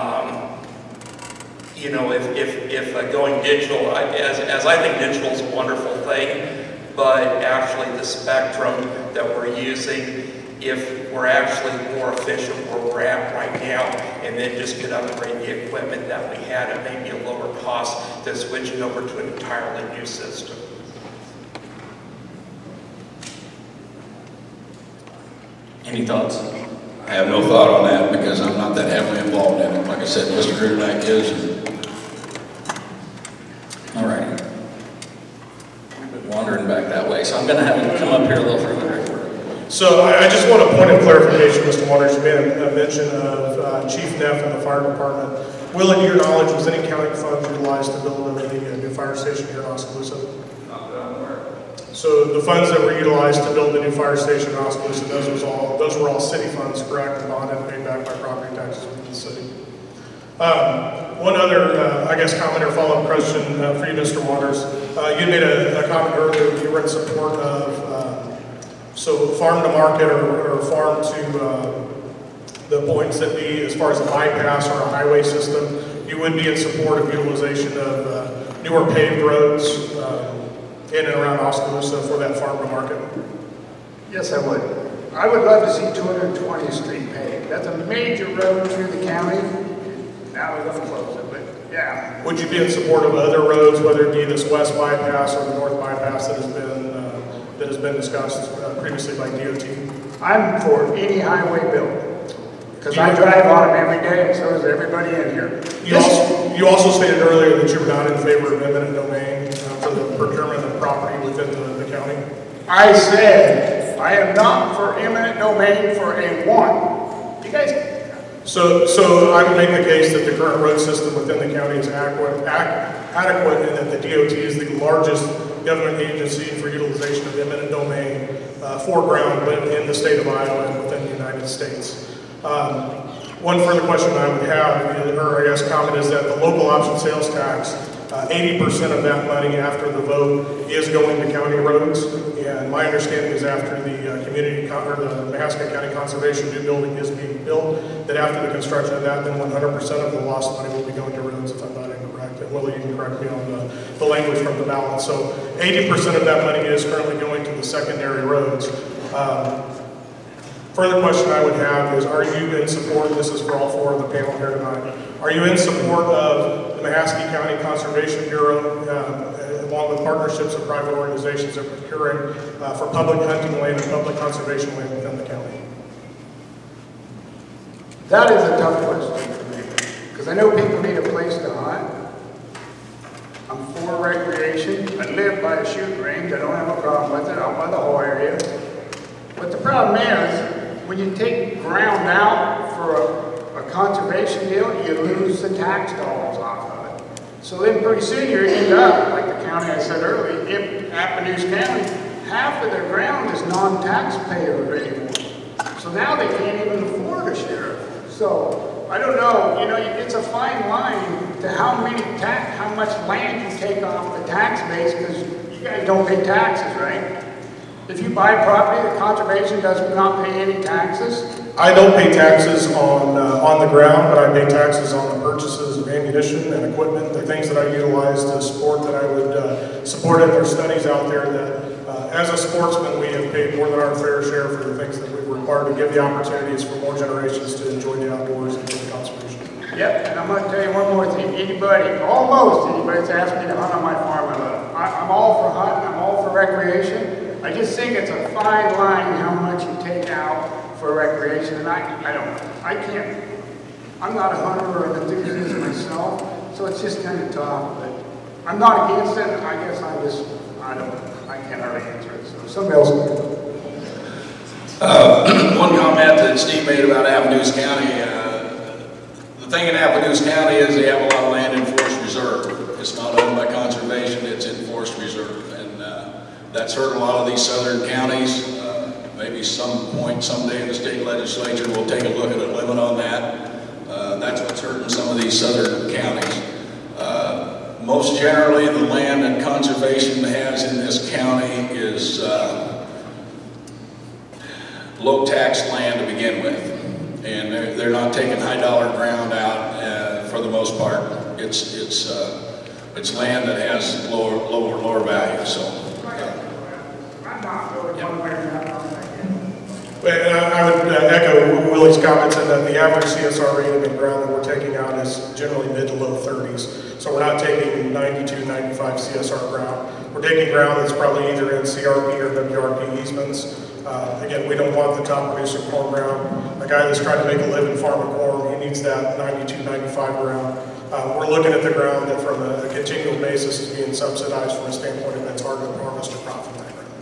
if going digital, as I think digital is a wonderful thing, but actually the spectrum that we're using, if we're actually more efficient where we're at right now, and then just could upgrade the equipment that we had at maybe a lower cost than switching over to an entirely new system. Any thoughts? I have no thought on that because I'm not that heavily involved in it. Like I said, Mr. Nitterdijk is. All right. We've been wandering back that way, so I'm going to have him come up here a little further. So I just want a point of clarification, Mr. Waters. You made a mention of Chief Neff and the fire department. Willie, to your knowledge, was any county funds utilized to build the new fire station here in Oskaloosa? Not that I'm aware of. So the funds that were utilized to build the new fire station in Oskaloosa, those were all city funds, correct? Bonded and paid back by property taxes within the city. One other, I guess, comment or follow-up question for you, Mr. Waters. You made a comment earlier that you were in support of, so farm to market or farm to the points that be as far as a bypass or a highway system. You would be in support of utilization of newer paved roads in and around Oskaloosa for that farm to market? Yes, I would. I would love to see 220th Street paved. That's a major road through the county. Now we're going to close it, but yeah. Would you be in support of other roads, whether it be this west bypass or the north bypass that has been discussed previously by DOT? I'm for any highway bill, because I drive on them every day, and so does everybody in here. You also stated earlier that you were not in favor of eminent domain for the procurement of property within the county. I said I am not for eminent domain for a one. You guys. So I would make the case that the current road system within the county is adequate, and that the DOT is the largest government agency for utilization of eminent domain for ground in the state of Iowa and within the United States. One further question I would have, or I guess comment, is that the local option sales tax, 80% of that money after the vote is going to county roads, and my understanding is after the the Mahaska County Conservation new building is being built, that after the construction of that, then 100% of the lost money will be going to roads, if I'm not incorrect. And Willie, you can correct me on the language from the ballot. So 80% of that money is currently going to the secondary roads. Further question I would have is, are you in support, this is for all four of the panel here tonight, are you in support of the Mahaska County Conservation Bureau, along with partnerships of private organizations that are procuring for public hunting land and public conservation land within the county? That is a tough question for me, because I know people need a place to hunt. I'm for recreation. I live by a shooting range. I don't have a problem with it, out by the whole area. But the problem is, when you take ground out for a conservation deal, you lose the tax dollars off of it. So then pretty soon you end up, like the county I said earlier, in Appaloosa County, half of their ground is non-taxpayer anymore. So now they can't even afford a sheriff. So I don't know, it's a fine line to how much land you take off the tax base, because you guys don't pay taxes, right? If you buy property, the conservation does not pay any taxes. I don't pay taxes on the ground, but I pay taxes on the purchases ammunition and equipment, the things that I utilize to support that I would support in their studies out there. That as a sportsman, we have paid more than our fair share for the things that we require to give the opportunities for more generations to enjoy the outdoors and get conservation. Yep, and I'm going to tell you one more thing. Almost anybody's asked me to hunt on my farm, I'm all for hunting, I'm all for recreation. I just think it's a fine line how much you take out for recreation, and I don't know. I can't, I'm not a hunter or an enthusiast myself, so it's just kind of tough, but I'm not against it. I guess I can't hardly answer it, so somebody else can. One comment that Steve made about Appaloosa County, the thing in Appaloosa County is they have a lot of land in forest reserve. It's not owned by conservation, it's in forest reserve. And that's hurt a lot of these southern counties. Maybe some point, someday in the state legislature, we'll take a look at a limit on that. That's what's hurting some of these southern counties. Most generally, the land that conservation has in this county is low tax land to begin with. And they're not taking high dollar ground out for the most part. It's land that has lower value. So. I would echo Willie's comments in that the average CSR rating of ground that we're taking out is generally mid to low 30s. So we're not taking 92, 95 CSR ground. We're taking ground that's probably either in CRP or WRP easements. Again, we don't want the top producing corn ground. A guy that's trying to make a living farming corn, he needs that 92, 95 ground. We're looking at the ground that from a continual basis is being subsidized from a standpoint of it's hard to harvest or profit that ground.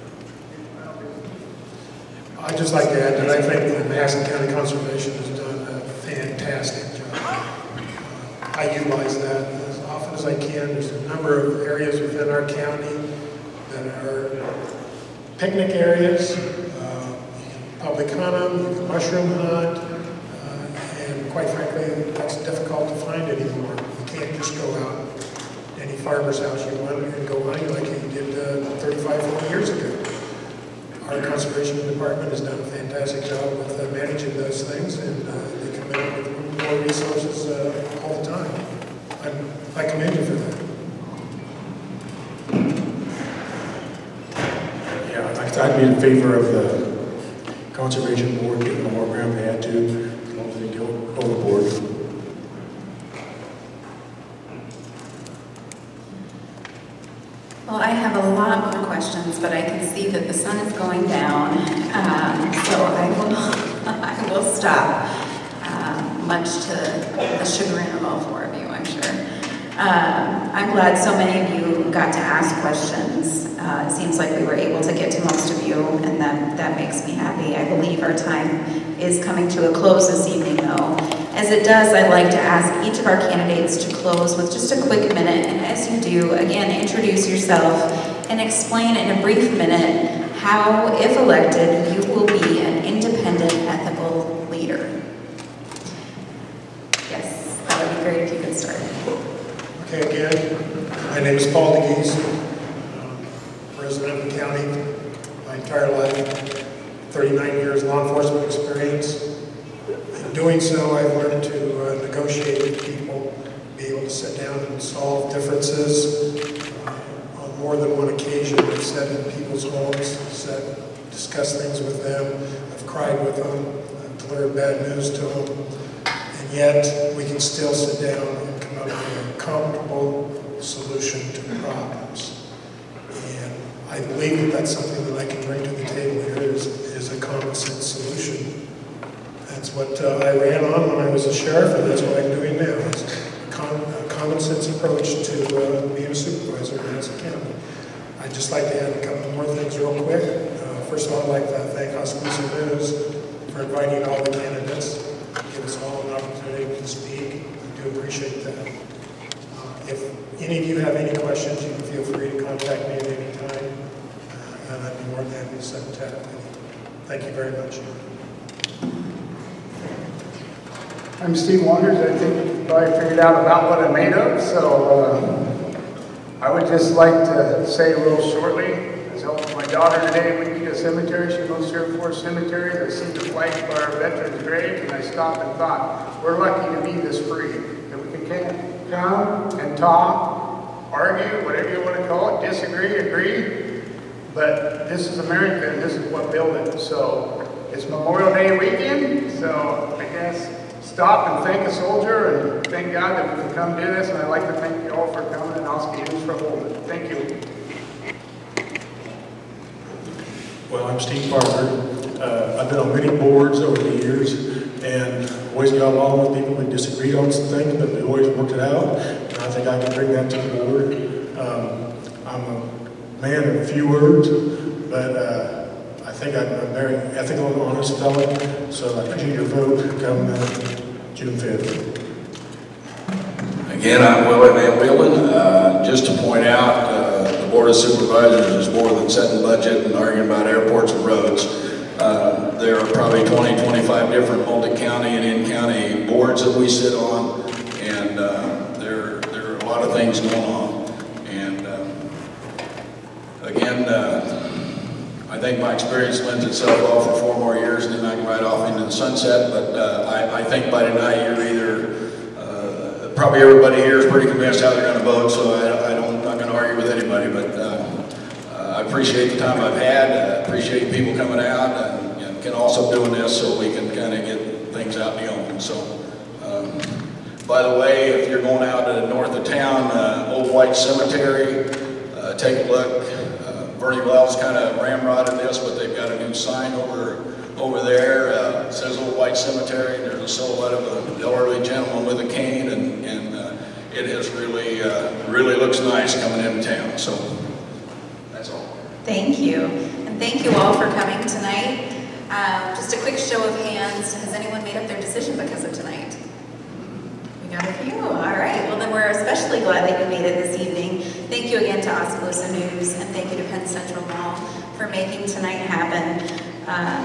I'd just like to add that I think the Mahaska County Conservation has done a fantastic job. I utilize that as often as I can. There's a number of areas within our county that are picnic areas. Public hunt them, you can mushroom hunt, and quite frankly, that's difficult to find anymore. You can't just go out to any farmer's house you want and go hunting like you did 35, 40 years ago. Our conservation department has done a fantastic job with managing those things, and they come in with more resources all the time. I commend you for that. Yeah, I'd be in favor of the Conservation Board giving them more ground they had to, as long as they go overboard. Well, I have a lot more questions, but I can see that the sun is going down, so I will stop, much to the chagrin of all four of you, I'm sure. I'm glad so many of you got to ask questions. It seems like we were able to get to most of you, and that makes me happy. I believe our time is coming to a close this evening, though. As it does, I'd like to ask each of our candidates to close with just a quick minute, and as you do, again, introduce yourself and explain in a brief minute how, if elected, you will be an independent, ethical leader. Yes, that would be great if you could start. Okay, again, my name is Paul DeGeest. Resident of the county my entire life, 39 years law enforcement experience. In doing so, I've learned to negotiate with people, be able to sit down and solve differences. On more than one occasion, I've sat in people's homes, discussed things with them, I've cried with them, I've delivered bad news to them, and yet we can still sit down and come up with a comfortable solution to problems. I believe that that's something that I can bring to the table here is a common sense solution. That's what I ran on when I was a sheriff, and that's what I'm doing now. Is a common sense approach to being a supervisor in Mahaska County. I'd just like to add a couple more things real quick. First of all, I'd like to thank Oskaloosa News for inviting all the candidates, give us all an opportunity to speak. I do appreciate that. If any of you have any questions, you can feel free to contact me at any time, and I'd be more than happy to set a chat with you. Thank you very much. I'm Steve Wonders. I think you've probably figured out about what I'm made of, so I would just like to say real shortly, as I helped my daughter today when we to a cemetery. She goes to Air Force Cemetery. I see the flag for our veterans' grave, and I stopped and thought, we're lucky to be this free, that we can camp. come and talk, argue, whatever you want to call it, disagree, agree. But this is America, and this is what built it. So it's Memorial Day weekend, so I guess stop and thank a soldier and thank God that we can come do this. And I'd like to thank you all for coming and Oskaloosa for holding it. Thank you. Well, I'm Steve Parker. I've been on many boards over the years and always got along with people. We disagreed on some things, but we always worked it out. And I think I can bring that to the board. I'm a man of few words, but I think I'm a very ethical and honest fellow. So I appreciate your vote come June 5th. Again, I'm Willie and Weelden. Just to point out, the Board of Supervisors is more than setting budget and arguing about airports and roads. There are probably 20, 25 different multi-county and in-county boards that we sit on, and there are a lot of things going on. And again, I think my experience lends itself well for 4 more years, and then I can ride off into the sunset. But I think by tonight you're either, probably everybody here is pretty convinced how they're going to vote, so I'm not going to argue with anybody. But I appreciate the time I've had. I appreciate people coming out and can also doing this so we can kind of get things out in the open. So, by the way, if you're going out to the north of town, Old White Cemetery, take a look. Bernie Wells kind of ramrodded this, but they've got a new sign over there. It says Old White Cemetery. There's a silhouette of an elderly gentleman with a cane, and it has really looks nice coming into town. So that's all. Thank you. And thank you all for coming tonight. Just a quick show of hands. Has anyone made up their decision because of tonight? We got a few. All right. Well, then we're especially glad that you made it this evening. Thank you again to Oskaloosa News, and thank you to Penn Central Mall for making tonight happen.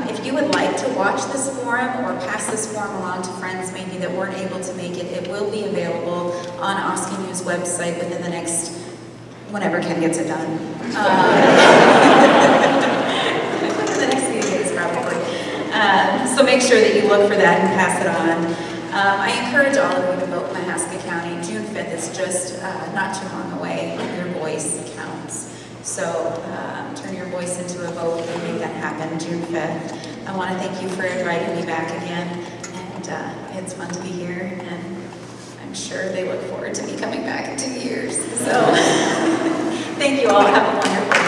If you would like to watch this forum or pass this forum along to friends maybe that weren't able to make it, it will be available on Oski News website within the next, whenever Ken gets it done. The next few days, probably. So make sure that you look for that and pass it on. I encourage all of you to vote Mahaska County. June 5th is just not too long away, and your voice counts. So turn your voice into a vote and make that happen June 5th. I want to thank you for inviting me back again, and it's fun to be here, and I'm sure they look forward to me coming back in 2 years. So thank you all. Have a wonderful